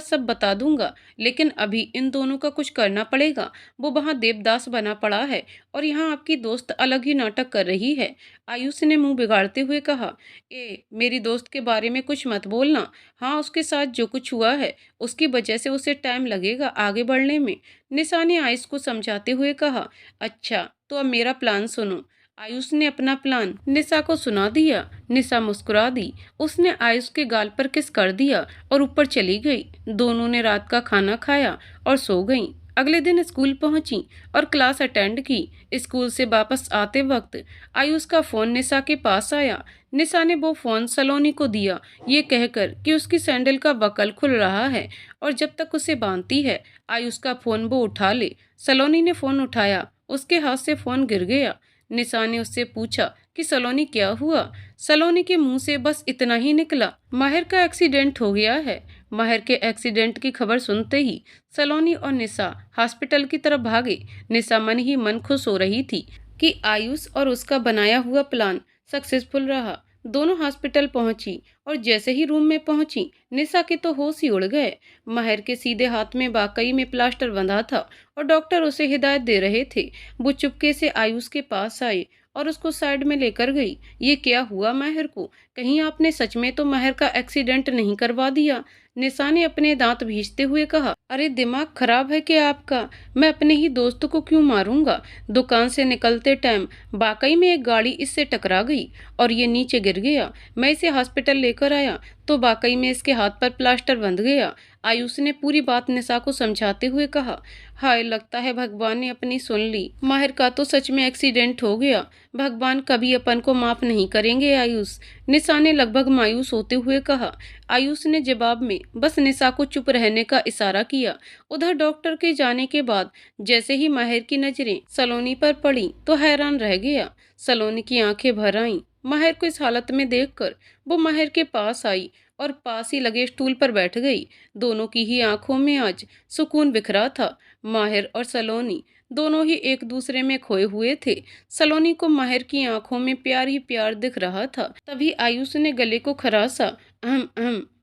सब बता दूंगा, लेकिन अभी इन दोनों का कुछ करना पड़ेगा। वो वहाँ देवदास बना पड़ा है, और यहाँ आपकी दोस्त अलग ही नाटक कर रही है। आयुष ने मुंह बिगाड़ते हुए कहा, मेरी दोस्त के बारे में कुछ मत बोलना। हाँ, उसके साथ जो कुछ हुआ है उसकी वजह से उसे टाइम लगेगा आगे बढ़ने में। निशा ने आयुष को समझाते हुए कहा। अच्छा, तो अब मेरा प्लान सुनो। आयुष ने अपना प्लान निशा को सुना दिया। निशा मुस्कुरा दी। उसने आयुष के गाल पर किस कर दिया और ऊपर चली गई। दोनों ने रात का खाना खाया और सो गईं। अगले दिन स्कूल पहुंची और क्लास अटेंड की। स्कूल से वापस आते वक्त आयुष का फोन निशा के पास आया। निशा ने वो फोन सलोनी को दिया, ये कहकर कि उसकी सैंडल का बकल खुल रहा है और जब तक उसे बांधती है आयुष का फोन वो उठा ले। सलोनी ने फोन उठाया, उसके हाथ से फोन गिर गया। निशा ने उससे पूछा कि सलोनी क्या हुआ? सलोनी के मुंह से बस इतना ही निकला, माहिर का एक्सीडेंट हो गया है। माहिर के एक्सीडेंट की खबर सुनते ही सलोनी और निशा हॉस्पिटल की तरफ भागे। निशा मन ही मन खुश हो रही थी कि आयुष और उसका बनाया हुआ प्लान सक्सेसफुल रहा। दोनों हॉस्पिटल पहुंची और जैसे ही रूम में पहुंची निशा के तो होश ही उड़ गए। माहिर के सीधे हाथ में वाकई में प्लास्टर बंधा था और डॉक्टर उसे हिदायत दे रहे थे। वो चुपके से आयुष के पास आई और उसको साइड में लेकर गई। ये क्या हुआ माहिर को? कहीं आपने सच में तो माहिर का एक्सीडेंट नहीं करवा दिया? निशा ने अपने दांत भींचते हुए कहा। अरे दिमाग खराब है क्या आपका? मैं अपने ही दोस्त को क्यों मारूंगा? दुकान से निकलते टाइम वाकई में एक गाड़ी इससे टकरा गई और ये नीचे गिर गया। मैं इसे हॉस्पिटल लेकर आया तो वाकई में इसके हाथ पर प्लास्टर बंध गया। आयुष ने पूरी बात निशा को समझाते हुए कहा। हाय, लगता है भगवान ने अपनी सुन ली। माहिर का तो सच में एक्सीडेंट हो गया। भगवान कभी अपन को माफ नहीं करेंगे आयुष, निशा ने लगभग मायूस होते हुए कहा। आयुष ने जवाब में बस निशा को चुप रहने का इशारा किया। उधर डॉक्टर के जाने के बाद जैसे ही माहिर की नजरें सलोनी पर पड़ी तो हैरान रह गया। सलोनी की आंखें भर आईं। माहिर को इस हालत में देखकर वो माहिर के पास आई और पास ही लगे स्टूल पर बैठ गई। दोनों की ही आंखों में आज सुकून बिखरा था। माहिर और सलोनी दोनों ही एक दूसरे में खोए हुए थे। सलोनी को माहिर की आंखों में प्यार ही प्यार दिख रहा था। तभी आयुष ने गले को खरासा।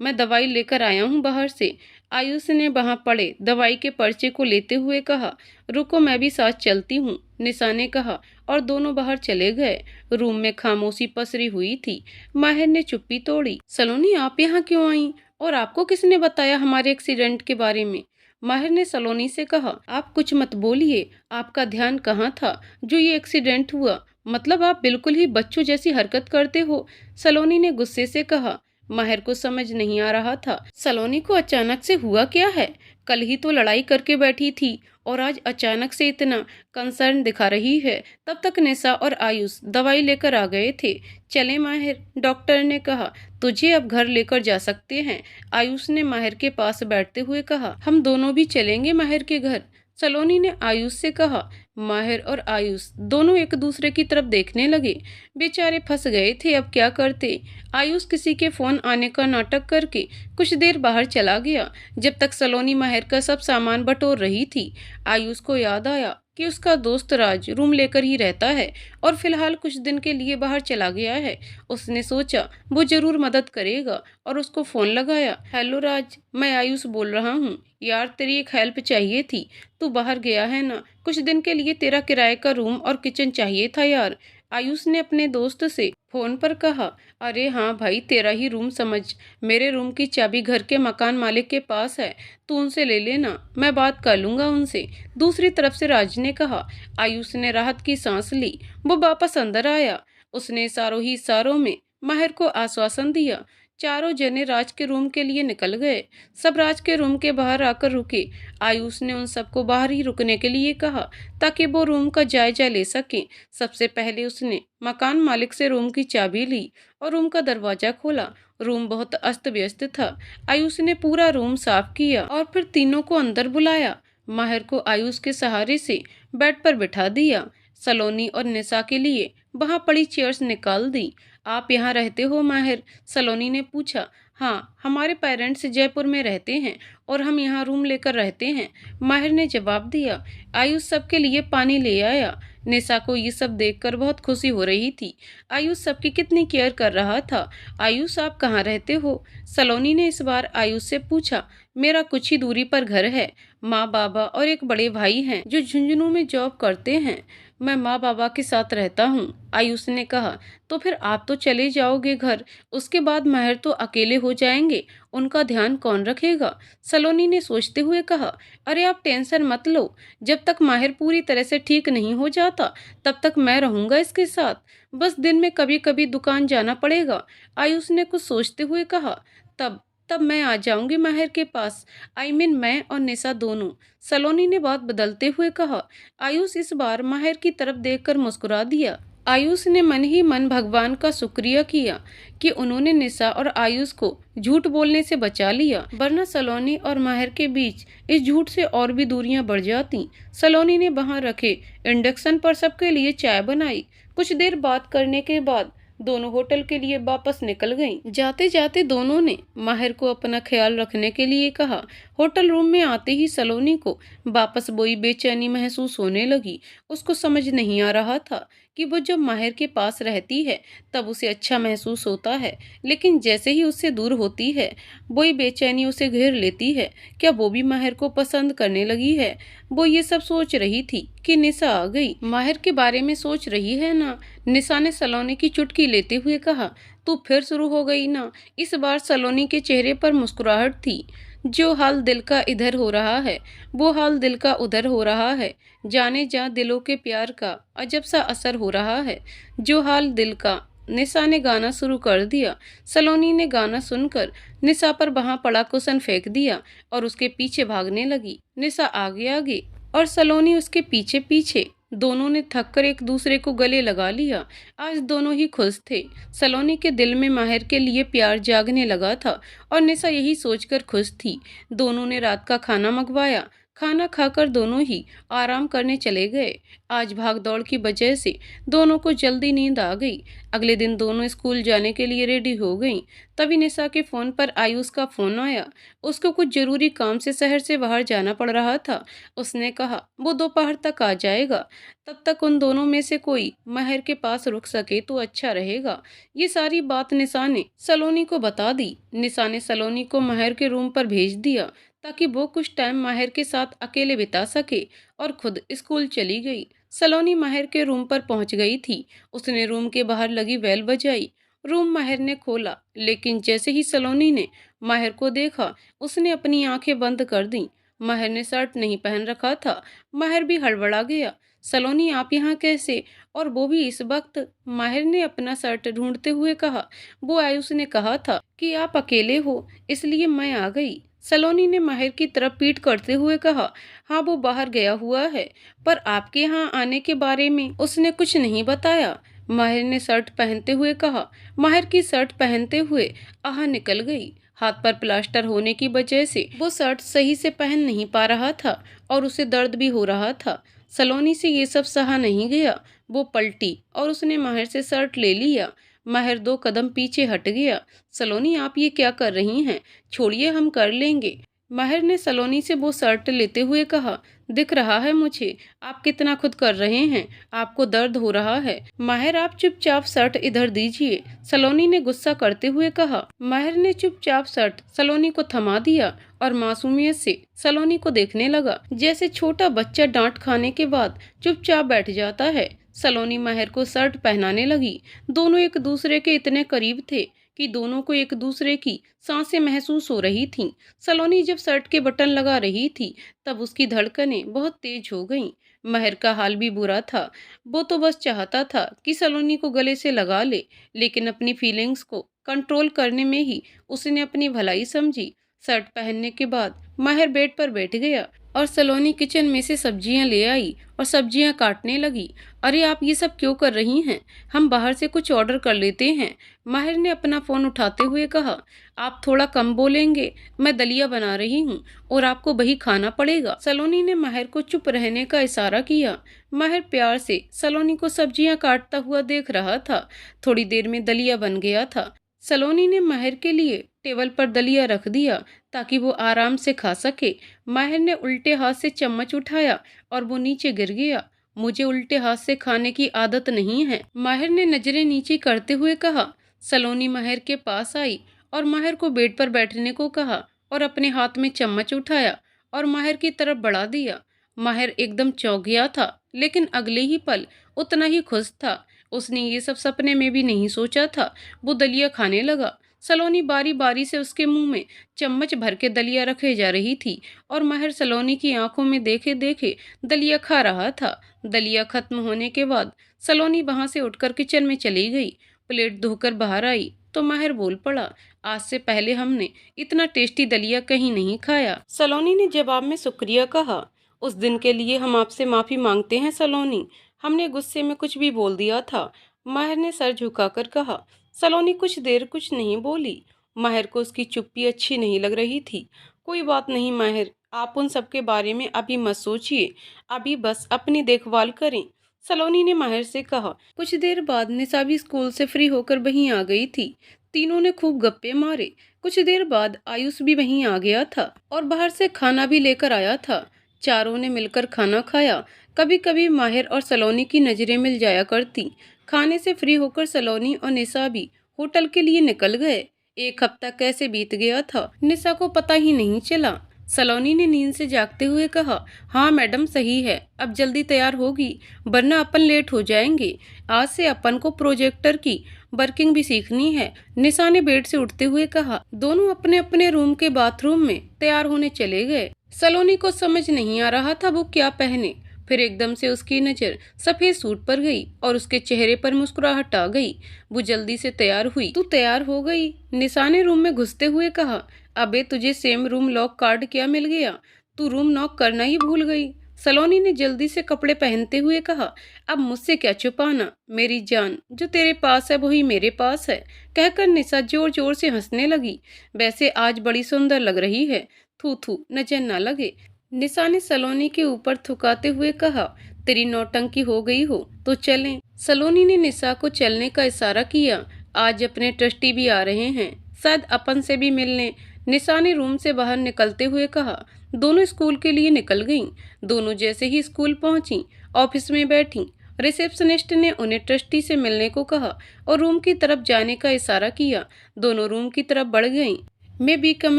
मैं दवाई लेकर आया हूँ बाहर से। आयुष ने वहां पड़े दवाई के पर्चे को लेते हुए कहा। रुको, मैं भी साथ चलती हूँ, निशा ने कहा और दोनों बाहर चले गए। रूम में खामोशी पसरी हुई थी। माहिर ने चुप्पी तोड़ी। सलोनी, आप यहाँ क्यों आई और आपको किसने बताया हमारे एक्सीडेंट के बारे में? माहिर ने सलोनी से कहा। आप कुछ मत बोलिए, आपका ध्यान कहाँ था जो ये एक्सीडेंट हुआ? मतलब आप बिल्कुल ही बच्चों जैसी हरकत करते हो, सलोनी ने गुस्से से कहा। माहिर को समझ नहीं आ रहा था सलोनी को अचानक से हुआ क्या है। कल ही तो लड़ाई करके बैठी थी और आज अचानक से इतना कंसर्न दिखा रही है। तब तक निशा और आयुष दवाई लेकर आ गए थे। चले माहिर, डॉक्टर ने कहा, तुझे अब घर लेकर जा सकते हैं। आयुष ने माहिर के पास बैठते हुए कहा। हम दोनों भी चलेंगे माहिर के घर, सलोनी ने आयुष से कहा। माहिर और आयुष दोनों एक दूसरे की तरफ देखने लगे। बेचारे फंस गए थे, अब क्या करते। आयुष किसी के फोन आने का नाटक करके कुछ देर बाहर चला गया। जब तक सलोनी माहिर का सब सामान बटोर रही थी, आयुष को याद आया कि उसका दोस्त राज रूम लेकर ही रहता है और फिलहाल कुछ दिन के लिए बाहर चला गया है। उसने सोचा वो जरूर मदद करेगा और उसको फोन लगाया। हेलो राज, मैं आयुष बोल रहा हूँ। यार, तेरी एक हेल्प चाहिए थी। तू बाहर गया है ना, कुछ दिन के लिए तेरा किराए का रूम और किचन चाहिए था यार, आयुष ने अपने दोस्त से फोन पर कहा। अरे हाँ भाई, तेरा ही रूम समझ। मेरे रूम की चाबी घर के मकान मालिक के पास है, तू उनसे ले लेना, मैं बात कर लूंगा उनसे, दूसरी तरफ से राज ने कहा। आयुष ने राहत की सांस ली। वो वापस अंदर आया। उसने इशारों में माहिर को आश्वासन दिया। चारों जने राज के रूम के लिए निकल गए। सब राज के रूम के बाहर आकर रुके। आयुष ने उन सबको बाहर ही रुकने के लिए कहा ताकि वो रूम का जायजा ले सकें। सबसे पहले उसने मकान मालिक से रूम की चाबी ली और रूम का दरवाजा खोला। रूम बहुत अस्त व्यस्त था। आयुष ने पूरा रूम साफ किया और फिर तीनों को अंदर बुलाया। माहिर को आयुष के सहारे से बेड पर बिठा दिया। सलोनी और निशा के लिए वहां पड़ी चेयर्स निकाल दी। आप यहाँ रहते हो माहिर? सलोनी ने पूछा। हाँ, हमारे पेरेंट्स जयपुर में रहते हैं और हम यहाँ रूम लेकर रहते हैं, माहिर ने जवाब दिया। आयुष सबके लिए पानी ले आया। निशा को ये सब देखकर बहुत खुशी हो रही थी। आयुष सबकी कितनी केयर कर रहा था। आयुष, आप कहाँ रहते हो? सलोनी ने इस बार आयुष से पूछा। मेरा कुछ ही दूरी पर घर है। माँ बाबा और एक बड़े भाई हैं जो झुंझुनू में जॉब करते हैं। मैं माँ बाबा के साथ रहता हूँ, आयुष ने कहा। तो फिर आप तो चले जाओगे घर, उसके बाद माहिर तो अकेले हो जाएंगे, उनका ध्यान कौन रखेगा? सलोनी ने सोचते हुए कहा। अरे आप टेंशन मत लो, जब तक माहिर पूरी तरह से ठीक नहीं हो जाता तब तक मैं रहूंगा इसके साथ। बस दिन में कभी कभी दुकान जाना पड़ेगा, आयुष ने कुछ सोचते हुए कहा। तब तब मैं आ जाऊंगी माहिर के पास, मैं और निशा दोनों, सलोनी ने बात बदलते हुए कहा। आयुष इस बार माहिर की तरफ देखकर मुस्कुरा दिया। आयुष ने मन ही मन भगवान का शुक्रिया किया कि उन्होंने निशा और आयुष को झूठ बोलने से बचा लिया, वरना सलोनी और माहिर के बीच इस झूठ से और भी दूरियां बढ़ जाती। सलोनी ने वहां रखे इंडक्शन पर सबके लिए चाय बनाई। कुछ देर बात करने के बाद दोनों होटल के लिए वापस निकल गईं। जाते जाते दोनों ने माहिर को अपना ख्याल रखने के लिए कहा। होटल रूम में आते ही सलोनी को वापस वही बेचैनी महसूस होने लगी। उसको समझ नहीं आ रहा था कि वो जब माहिर के पास रहती है तब उसे अच्छा महसूस होता है, लेकिन जैसे ही उससे दूर होती है वही बेचैनी उसे घेर लेती है। क्या वो भी माहिर को पसंद करने लगी है? वो ये सब सोच रही थी कि निशा आ गई। माहिर के बारे में सोच रही है ना? निशा ने सलोनी की चुटकी लेते हुए कहा। तू फिर शुरू हो गई ना? इस बार सलोनी के चेहरे पर मुस्कुराहट थी। जो हाल दिल का इधर हो रहा है वो हाल दिल का उधर हो रहा है। जाने जा दिलों के प्यार का अजब सा असर हो रहा है। जो हाल दिल का। निशा ने गाना शुरू कर दिया। सलोनी ने गाना सुनकर निशा पर वहां पड़ा कुशन फेंक दिया और उसके पीछे भागने लगी। निशा आगे आगे और सलोनी उसके पीछे पीछे। दोनों ने थककर एक दूसरे को गले लगा लिया। आज दोनों ही खुश थे। सलोनी के दिल में माहिर के लिए प्यार जागने लगा था और निशा यही सोचकर खुश थी। दोनों ने रात का खाना मंगवाया। खाना खाकर दोनों ही आराम करने चले गए। आज भाग दौड़ की वजह से दोनों को जल्दी नींद आ गई। अगले दिन दोनों स्कूल जाने के लिए रेडी हो गईं। तभी निशा के फोन पर आयुष का फोन आया। उसको कुछ जरूरी काम से शहर से बाहर जाना पड़ रहा था। उसने कहा वो दोपहर तक आ जाएगा, तब तक उन दोनों में से कोई माहिर के पास रुक सके तो अच्छा रहेगा। ये सारी बात निशा ने सलोनी को बता दी। निशा ने सलोनी को माहिर के रूम पर भेज दिया ताकि वो कुछ टाइम माहिर के साथ अकेले बिता सके और खुद स्कूल चली गई। सलोनी माहिर के रूम पर पहुंच गई थी। उसने रूम के बाहर लगी बेल बजाई। रूम माहिर ने खोला, लेकिन जैसे ही सलोनी ने माहिर को देखा उसने अपनी आंखें बंद कर दी। माहिर ने शर्ट नहीं पहन रखा था। माहिर भी हड़बड़ा गया। सलोनी, आप यहाँ कैसे, और वो भी इस वक्त? माहिर ने अपना शर्ट ढूंढते हुए कहा। वो आयुष ने कहा था कि आप अकेले हो, इसलिए मैं आ गई। सलोनी ने माहिर की तरफ पीठ करते हुए कहा। हाँ, वो बाहर गया हुआ है, पर आपके यहाँ आने के बारे में उसने कुछ नहीं बताया, माहिर ने शर्ट पहनते हुए कहा। माहिर की शर्ट पहनते हुए आह निकल गई। हाथ पर प्लास्टर होने की वजह से वो शर्ट सही से पहन नहीं पा रहा था और उसे दर्द भी हो रहा था। सलोनी से ये सब सहा नहीं गया। वो पलटी और उसने माहिर से शर्ट ले लिया। माहिर 2 कदम पीछे हट गया। सलोनी, आप ये क्या कर रही हैं? छोड़िए, हम कर लेंगे, माहिर ने सलोनी से वो शर्ट लेते हुए कहा। दिख रहा है मुझे आप कितना खुद कर रहे हैं, आपको दर्द हो रहा है। माहिर, आप चुपचाप शर्ट इधर दीजिए, सलोनी ने गुस्सा करते हुए कहा। माहिर ने चुपचाप शर्ट सलोनी को थमा दिया और मासूमियत से सलोनी को देखने लगा, जैसे छोटा बच्चा डांट खाने के बाद चुपचाप बैठ जाता है। सलोनी माहिर को शर्ट पहनाने लगी। दोनों एक दूसरे के इतने करीब थे कि दोनों को एक दूसरे की सांसें महसूस हो रही थीं। सलोनी जब शर्ट के बटन लगा रही थी तब उसकी धड़कनें बहुत तेज हो गईं। माहिर का हाल भी बुरा था। वो तो बस चाहता था कि सलोनी को गले से लगा ले, लेकिन अपनी फीलिंग्स को कंट्रोल करने में ही उसने अपनी भलाई समझी। शर्ट पहनने के बाद माहिर बेड पर बैठ गया और सलोनी किचन में से सब्जियां ले आई और सब्जियां काटने लगी। अरे आप ये सब क्यों कर रही हैं? हम बाहर से कुछ ऑर्डर कर लेते हैं। माहिर ने अपना फोन उठाते हुए कहा। आप थोड़ा कम बोलेंगे? मैं दलिया बना रही हूँ और आपको वही खाना पड़ेगा। सलोनी ने माहिर को चुप रहने का इशारा किया। माहिर प्यार से सलोनी को सब्जियां काटता हुआ देख रहा था। थोड़ी देर में दलिया बन गया था। सलोनी ने माहिर के लिए टेबल पर दलिया रख दिया ताकि वो आराम से खा सके। माहिर ने उल्टे हाथ से चम्मच उठाया और वो नीचे गिर गया। मुझे उल्टे हाथ से खाने की आदत नहीं है, माहिर ने नजरें नीचे करते हुए कहा। सलोनी माहिर के पास आई और माहिर को बेड पर बैठने को कहा और अपने हाथ में चम्मच उठाया और माहिर की तरफ बढ़ा दिया। माहिर एकदम चौंक गया था, लेकिन अगले ही पल उतना ही खुश था। उसने ये सब सपने में भी नहीं सोचा था। वो दलिया खाने लगा। सलोनी बारी बारी से उसके मुंह में चम्मच भर के दलिया रखे जा रही थी और माहिर सलोनी की आंखों में देखे देखे दलिया खा रहा था। दलिया खत्म होने के बाद सलोनी वहां से उठकर किचन में चली गई। प्लेट धोकर बाहर आई तो माहिर बोल पड़ा, आज से पहले हमने इतना टेस्टी दलिया कहीं नहीं खाया। सलोनी ने जवाब में शुक्रिया कहा। उस दिन के लिए हम आपसे माफी मांगते हैं सलोनी, हमने गुस्से में कुछ भी बोल दिया था, माहिर ने सर झुकाकर कहा। सलोनी कुछ देर कुछ नहीं बोली। माहिर को उसकी चुप्पी अच्छी नहीं लग रही थी। कोई बात नहीं माहिर, आप उन सब के बारे में अभी मत सोचिए, अभी बस अपनी देखभाल करें, सलोनी ने माहिर से कहा। कुछ देर बाद निशा भी स्कूल से फ्री होकर वहीं आ गई थी। तीनों ने खूब गप्पे मारे। कुछ देर बाद आयुष भी वहीं आ गया था और बाहर से खाना भी लेकर आया था। चारों ने मिलकर खाना खाया। कभी कभी माहिर और सलोनी की नजरें मिल जाया करती। खाने से फ्री होकर सलोनी और निशा भी होटल के लिए निकल गए। एक हफ्ता कैसे बीत गया था निशा को पता ही नहीं चला। सलोनी ने नींद से जागते हुए कहा, हाँ मैडम सही है, अब जल्दी तैयार होगी वरना अपन लेट हो जाएंगे। आज से अपन को प्रोजेक्टर की वर्किंग भी सीखनी है, निशा ने बेड से उठते हुए कहा। दोनों अपने अपने रूम के बाथरूम में तैयार होने चले गए। सलोनी को समझ नहीं आ रहा था वो क्या पहने। फिर एकदम से उसकी नजर सफेद सूट पर गई और उसके चेहरे पर मुस्कुराहट आ गई। वो जल्दी से तैयार हुई। तू तैयार हो गई? निशा ने रूम में घुसते हुए कहा। अबे तुझे सेम रूम लॉक कार्ड क्या मिल गया? तू रूम नॉक करना ही भूल गई, सलोनी ने जल्दी से कपड़े पहनते हुए कहा। अब मुझसे क्या छुपाना, मेरी जान जो तेरे पास है वही मेरे पास है, कहकर निशा जोर जोर से हंसने लगी। वैसे आज बड़ी सुंदर लग रही है, थू थू नजर ना लगे, निशा ने सलोनी के ऊपर थुकाते हुए कहा। तेरी नौटंकी हो गई हो तो चलें, सलोनी ने निशा को चलने का इशारा किया। आज अपने ट्रस्टी भी आ रहे हैं, शायद अपन से भी मिलने, निशा ने रूम से बाहर निकलते हुए कहा। दोनों स्कूल के लिए निकल गईं। दोनों जैसे ही स्कूल पहुंची ऑफिस में बैठी, रिसेप्शनिस्ट ने उन्हें ट्रस्टी से मिलने को कहा और रूम की तरफ जाने का इशारा किया। दोनों रूम की तरफ बढ़ गईं। May be come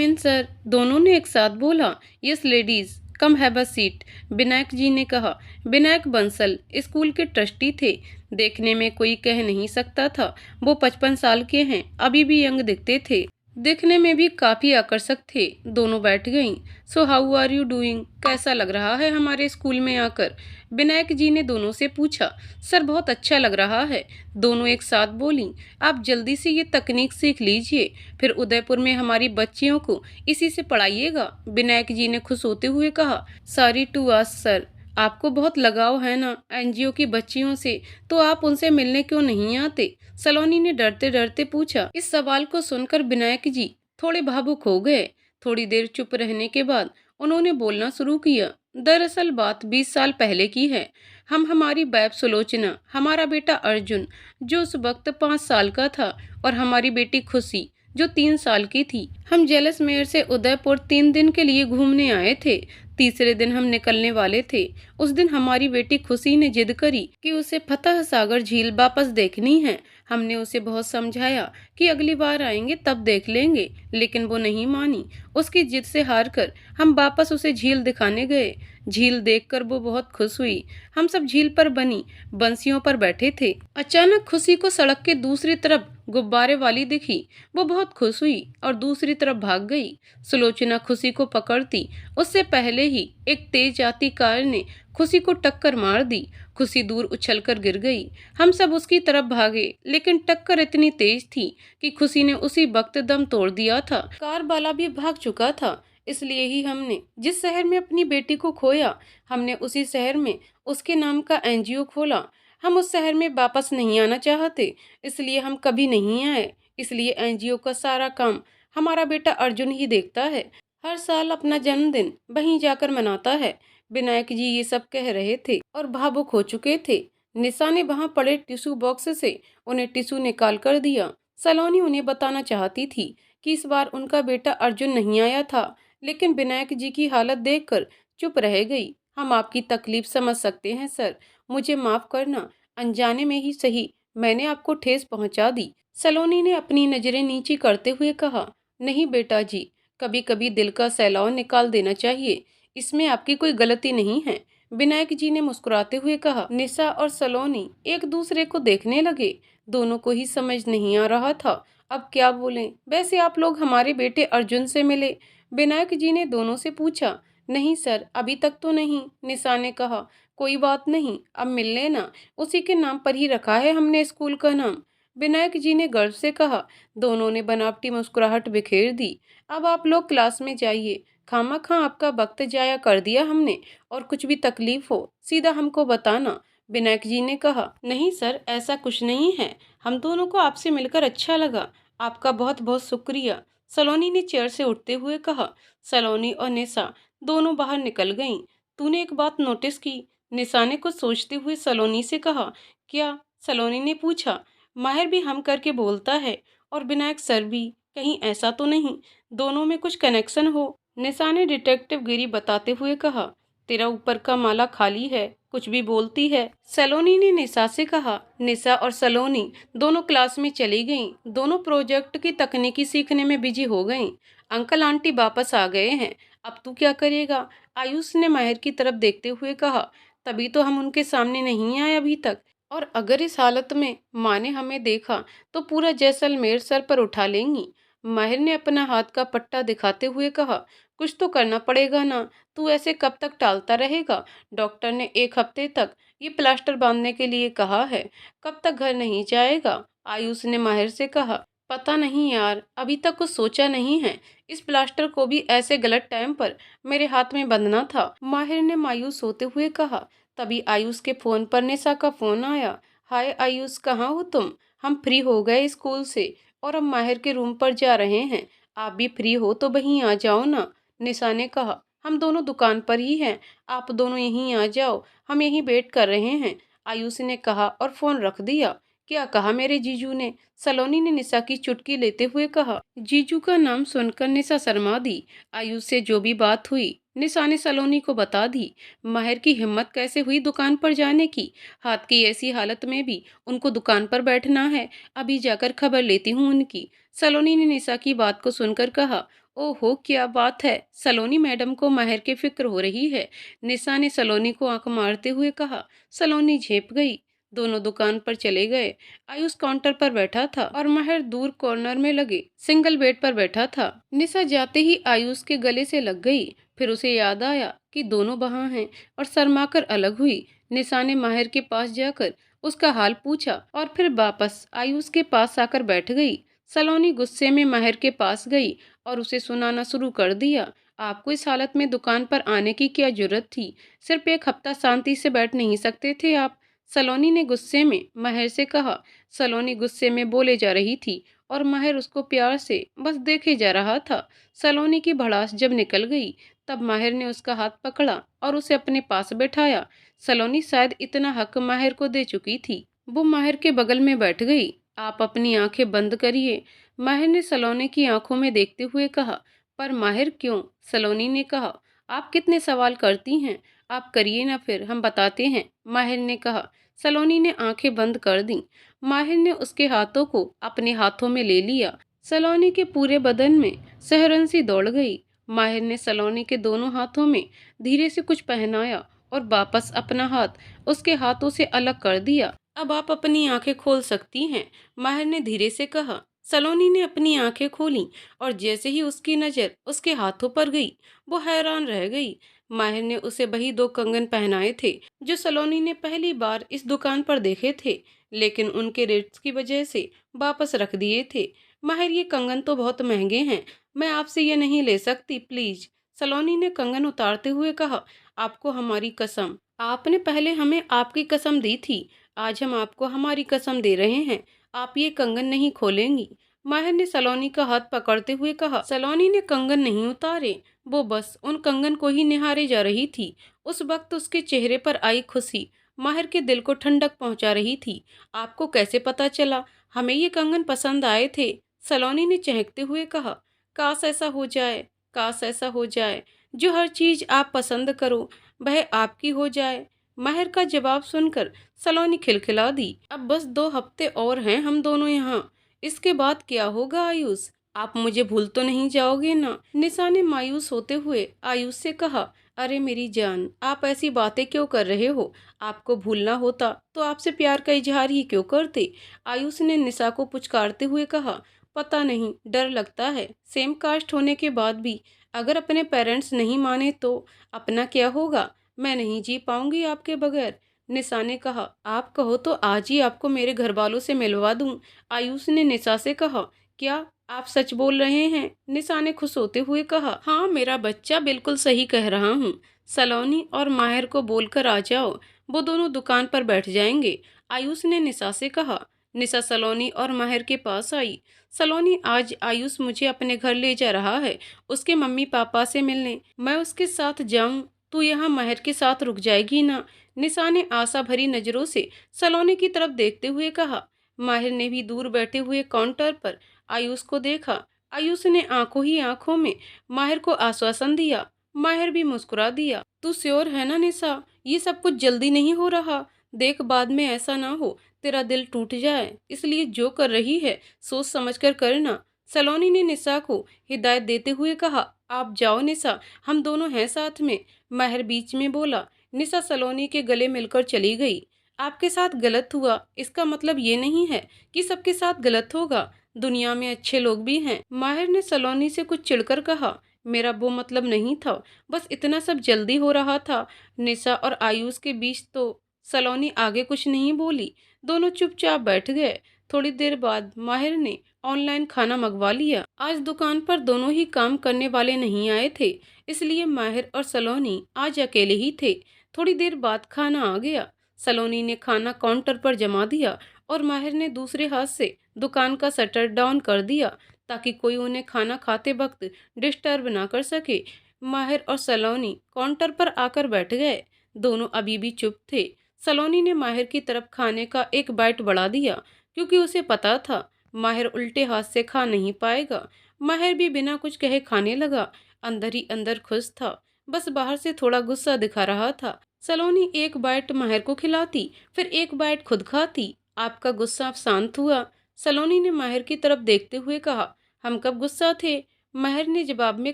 in sir, दोनों ने एक साथ बोला। Yes ladies come have a seat, Vinayak ji ने कहा। विनायक बंसल स्कूल के ट्रस्टी थे। देखने में कोई कह नहीं सकता था वो 55 साल के हैं, अभी भी यंग दिखते थे, दिखने में भी काफी आकर्षक थे। दोनों बैठ गईं। So how are you doing, कैसा लग रहा है हमारे स्कूल में आकर, विनायक जी ने दोनों से पूछा। सर बहुत अच्छा लग रहा है, दोनों एक साथ बोली। आप जल्दी से ये तकनीक सीख लीजिए, फिर उदयपुर में हमारी बच्चियों को इसी से पढ़ाइएगा, विनायक जी ने खुश होते हुए कहा। सॉरी टू आस्क सर, आपको बहुत लगाव है ना एनजीओ की बच्चियों से, तो आप उनसे मिलने क्यों नहीं आते, सलोनी ने डरते डरते पूछा। इस सवाल को सुनकर विनायक जी थोड़े भावुक हो गए। थोड़ी देर चुप रहने के बाद उन्होंने बोलना शुरू किया। दरअसल बात 20 साल पहले की है। हम हमारी बैब सुलोचना, हमारा बेटा अर्जुन जो उस वक्त 5 साल का था और हमारी बेटी खुशी जो 3 साल की थी, हम जैसलमेर से उदयपुर 3 दिन के लिए घूमने आए थे। तीसरे दिन हम निकलने वाले थे। उस दिन हमारी बेटी खुशी ने जिद करी कि उसे फतह सागर झील वापस देखनी है। हमने उसे बहुत समझाया कि अगली बार आएंगे तब देख लेंगे, लेकिन वो नहीं मानी। उसकी जिद से हार कर हम वापस उसे झील दिखाने गए। झील देखकर वो बहुत खुश हुई। हम सब झील पर बनी बंसियों पर बैठे थे। अचानक खुशी को सड़क के दूसरी तरफ गुब्बारे वाली दिखी। वो बहुत खुश हुई और दूसरी तरफ भाग गई। सुलोचना खुशी को पकड़ती उससे पहले ही एक तेज आती कार ने खुशी को टक्कर मार दी। खुशी दूर उछलकर गिर गई। हम सब उसकी तरफ भागे, लेकिन टक्कर इतनी तेज थी कि खुशी ने उसी वक्त दम तोड़ दिया था। कार वाला भी भाग चुका था। इसलिए ही हमने जिस शहर में अपनी बेटी को खोया, हमने उसी शहर में उसके नाम का एनजीओ खोला। हम उस शहर में वापस नहीं आना चाहते, इसलिए हम कभी नहीं आए। इसलिए एनजीओ का सारा काम हमारा बेटा अर्जुन ही देखता है। हर साल अपना जन्मदिन वहीं जाकर मनाता है। विनायक जी ये सब कह रहे थे और भावुक हो चुके थे। निशा ने वहां पड़े टिश्यू बॉक्स से उन्हें टिश्यू निकाल कर दिया। सलोनी उन्हें बताना चाहती थी कि इस बार उनका बेटा अर्जुन नहीं आया था, लेकिन विनायक जी की हालत देखकर चुप रह गई। हम आपकी तकलीफ समझ सकते हैं सर, मुझे माफ करना, अनजाने में ही सही मैंने आपको ठेस पहुंचा दी। सलोनी ने अपनी नजरें नीची करते हुए कहा, नहीं बेटा जी, कभी कभी दिल का सैलाव निकाल देना चाहिए, इसमें आपकी कोई गलती नहीं है। विनायक जी ने मुस्कुराते हुए कहा। निशा और सलोनी एक दूसरे को देखने लगे। दोनों को ही समझ नहीं आ रहा था अब क्या बोलें। वैसे आप लोग हमारे बेटे अर्जुन से मिले? विनायक जी ने दोनों से पूछा। नहीं सर, अभी तक तो नहीं, निशा ने कहा। कोई बात नहीं, अब मिल लेना, उसी के नाम पर ही रखा है हमने स्कूल का नाम, विनायक जी ने गर्व से कहा। दोनों ने बनावटी मुस्कुराहट बिखेर दी। अब आप लोग क्लास में जाइए, खामखा आपका वक्त जाया कर दिया हमने, और कुछ भी तकलीफ हो सीधा हमको बताना, विनायक जी ने कहा। नहीं सर, ऐसा कुछ नहीं है, हम दोनों को आपसे मिलकर अच्छा लगा, आपका बहुत बहुत शुक्रिया, सलोनी ने चेयर से उठते हुए कहा। सलोनी और निशा दोनों बाहर निकल गईं। तूने एक बात नोटिस की? निशा ने कुछ सोचते हुए सलोनी से कहा। क्या? सलोनी ने पूछा। माहिर भी हम करके बोलता है और विनायक सर भी, कहीं ऐसा तो नहीं दोनों में कुछ कनेक्शन हो? निशा ने डिटेक्टिव गिरी बताते हुए कहा। तेरा ऊपर का माला खाली है, कुछ भी बोलती है, सलोनी ने निशा से कहा। निशा और सलोनी दोनों क्लास में चली गईं। दोनों प्रोजेक्ट की तकनीकी सीखने में बिजी हो गईं। अंकल आंटी वापस आ गए हैं, अब तू क्या करेगा? आयुष ने माहिर की तरफ देखते हुए कहा। तभी तो हम उनके सामने नहीं आए अभी तक, और अगर इस हालत में माँ ने हमें देखा तो पूरा जैसलमेर सर पर उठा लेंगी। माहिर ने अपना हाथ का पट्टा दिखाते हुए कहा। कुछ तो करना पड़ेगा ना, तू ऐसे कब तक टालता रहेगा? डॉक्टर ने 1 हफ्ते तक ये प्लास्टर बांधने के लिए कहा है, कब तक घर नहीं जाएगा? आयुष ने माहिर से कहा। पता नहीं यार, अभी तक कुछ सोचा नहीं है, इस प्लास्टर को भी ऐसे गलत टाइम पर मेरे हाथ में बंधना था, माहिर ने मायूस होते हुए कहा। तभी आयुष के फोन पर निशा का फोन आया। हाय आयुष, कहाँ हो तुम? हम फ्री हो गए स्कूल से और अब माहिर के रूम पर जा रहे हैं, आप भी फ्री हो तो वहीं आ जाओ ना, निशा ने कहा। हम दोनों दुकान पर ही हैं, आप दोनों यहीं आ जाओ, हम यहीं वेट कर रहे हैं, आयुष ने कहा और फोन रख दिया। क्या कहा मेरे जीजू ने? सलोनी ने निशा की चुटकी लेते हुए कहा। जीजू का नाम सुनकर निशा शर्मा दी। आयुष से जो भी बात हुई निशा ने सलोनी को बता दी। माहिर की हिम्मत कैसे हुई दुकान पर जाने की? हाथ की ऐसी हालत में भी उनको दुकान पर बैठना है, अभी जाकर खबर लेती हूँ उनकी, सलोनी ने निशा की बात को सुनकर कहा। ओहो, क्या बात है, सलोनी मैडम को माहिर की फिक्र हो रही है, निशा ने सलोनी को आंख मारते हुए कहा। सलोनी झेप गई। दोनों दुकान पर चले गए। आयुष काउंटर पर बैठा था और माहिर दूर कॉर्नर में लगे सिंगल बेड पर बैठा था। निशा जाते ही आयुष के गले से लग गई। फिर उसे याद आया कि दोनों वहां हैं और शर्माकर अलग हुई। निशा ने माहिर के पास जाकर उसका हाल पूछा और फिर वापस आयुष के पास आकर बैठ गई। सलोनी गुस्से में माहिर के पास गई और उसे सुनाना शुरू कर दिया। आपको इस हालत में दुकान पर आने की क्या जरूरत थी? सिर्फ 1 हफ्ता शांति से बैठ नहीं सकते थे आप? सलोनी ने गुस्से में माहिर से कहा। सलोनी गुस्से में बोले जा रही थी और माहिर उसको प्यार से बस देखे जा रहा था। सलोनी की भड़ास जब निकल गई तब माहिर ने उसका हाथ पकड़ा और उसे अपने पास बैठाया। सलोनी शायद इतना हक माहिर को दे चुकी थी, वो माहिर के बगल में बैठ गई। आप अपनी आंखें बंद करिए, माहिर ने सलोनी की आंखों में देखते हुए कहा। पर माहिर क्यों? सलोनी ने कहा। आप कितने सवाल करती हैं, आप करिए ना, फिर हम बताते हैं, माहिर ने कहा। सलोनी ने आंखें बंद कर दी। माहिर ने उसके हाथों को अपने हाथों में ले लिया। सलोनी के पूरे बदन में सिहरन सी दौड़ गई। माहिर ने सलोनी के दोनों हाथों में धीरे से कुछ पहनाया और वापस अपना हाथ उसके हाथों से अलग कर दिया। अब आप अपनी आंखें खोल सकती हैं, माहिर ने धीरे से कहा। सलोनी ने अपनी आंखें खोली और जैसे ही उसकी नजर उसके हाथों पर गई, वो हैरान रह गई। माहिर ने उसे वही 2 कंगन पहनाए थे जो सलोनी ने पहली बार इस दुकान पर देखे थे, लेकिन उनके रेट्स की वजह से वापस रख दिए थे। माहिर, ये कंगन तो बहुत महंगे हैं, मैं आपसे ये नहीं ले सकती, प्लीज, सलोनी ने कंगन उतारते हुए कहा, आपको हमारी कसम। आपने पहले हमें आपकी कसम दी थी, आज हम आपको हमारी कसम दे रहे हैं, आप ये कंगन नहीं खोलेंगी। माहिर ने सलोनी का हाथ पकड़ते हुए कहा। सलोनी ने कंगन नहीं उतारे, वो बस उन कंगन को ही निहारे जा रही थी। उस वक्त उसके चेहरे पर आई खुशी माहिर के दिल को ठंडक पहुंचा रही थी। आपको कैसे पता चला हमें ये कंगन पसंद आए थे? सलोनी ने चहकते हुए कहा। काश ऐसा हो जाए, काश ऐसा हो जाए, जो हर चीज आप पसंद करो वह आपकी हो जाए। माहिर का जवाब सुनकर सलोनी खिलखिला दी। अब बस 2 हफ्ते और हैं हम दोनों यहाँ, इसके बाद क्या होगा आयुष? आप मुझे भूल तो नहीं जाओगे ना? निशा ने मायूस होते हुए आयुष से कहा। अरे मेरी जान, आप ऐसी बातें क्यों कर रहे हो? आपको भूलना होता तो आपसे प्यार का इजहार ही क्यों करते? आयुष ने निशा को पुचकारते हुए कहा। पता नहीं, डर लगता है, सेम कास्ट होने के बाद भी अगर अपने पेरेंट्स नहीं माने तो अपना क्या होगा? मैं नहीं जी पाऊंगी आपके बगैर। निशा ने कहा। आप कहो तो आज ही आपको मेरे घर वालों से मिलवा दूं। आयुष ने निशा से कहा। क्या आप सच बोल रहे हैं? निशा ने खुश होते हुए कहा। हाँ, मेरा बच्चा बिल्कुल सही कह रहा हूँ। सलोनी और माहिर को बोलकर आ जाओ, वो दोनों दुकान पर बैठ जाएंगे। आयुष ने निशा से कहा। निशा सलोनी और माहिर के पास आई। सलोनी, आज आयुष मुझे अपने घर ले जा रहा है, उसके मम्मी पापा से मिलने। मैं उसके साथ जाऊं? तू यहाँ माहिर के साथ रुक जाएगी ना? निशा ने आशा भरी नजरों से सलोनी की तरफ देखते हुए कहा। माहिर ने भी दूर बैठे हुए काउंटर पर आयुष को देखा। आयुष ने आंखों ही आंखों में माहिर को आश्वासन दिया। माहिर भी मुस्कुरा दिया। तू श्योर है ना निशा, ये सब कुछ जल्दी नहीं हो रहा? देख, बाद में ऐसा ना हो तेरा दिल टूट जाए, इसलिए जो कर रही है सोच समझ कर करना। सलोनी ने निशा को हिदायत देते हुए कहा। आप जाओ निशा, हम दोनों हैं साथ में। माहिर बीच में बोला। निशा सलोनी के गले मिलकर चली गई। आपके साथ गलत हुआ, इसका मतलब ये नहीं है कि सबके साथ गलत होगा, दुनिया में अच्छे लोग भी हैं। माहिर ने सलोनी से कुछ चिढ़कर कहा। मेरा वो मतलब नहीं था, बस इतना सब जल्दी हो रहा था। निशा और आयुष के बीच तो सलोनी आगे कुछ नहीं बोली, दोनों चुपचाप बैठ गए। थोड़ी देर बाद माहिर ने ऑनलाइन खाना मंगवा लिया। आज दुकान पर दोनों ही काम करने वाले नहीं आए थे, इसलिए माहिर और सलोनी आज अकेले ही थे। थोड़ी देर बाद खाना आ गया। सलोनी ने खाना काउंटर पर जमा दिया और माहिर ने दूसरे हाथ से दुकान का शटर डाउन कर दिया ताकि कोई उन्हें खाना खाते वक्त डिस्टर्ब ना कर सके। माहिर और सलोनी काउंटर पर आकर बैठ गए। दोनों अभी भी चुप थे। सलोनी ने माहिर की तरफ खाने का एक बाइट बढ़ा दिया, क्योंकि उसे पता था माहिर उल्टे हाथ से खा नहीं पाएगा। माहिर भी बिना कुछ कहे खाने लगा। अंदर ही अंदर खुश था, बस बाहर से थोड़ा गुस्सा दिखा रहा था। सलोनी एक बाइट माहिर को खिलाती, फिर एक बाइट खुद खाती। आपका गुस्सा शांत हुआ? सलोनी ने माहिर की तरफ देखते हुए कहा। हम कब गुस्सा थे? माहिर ने जवाब में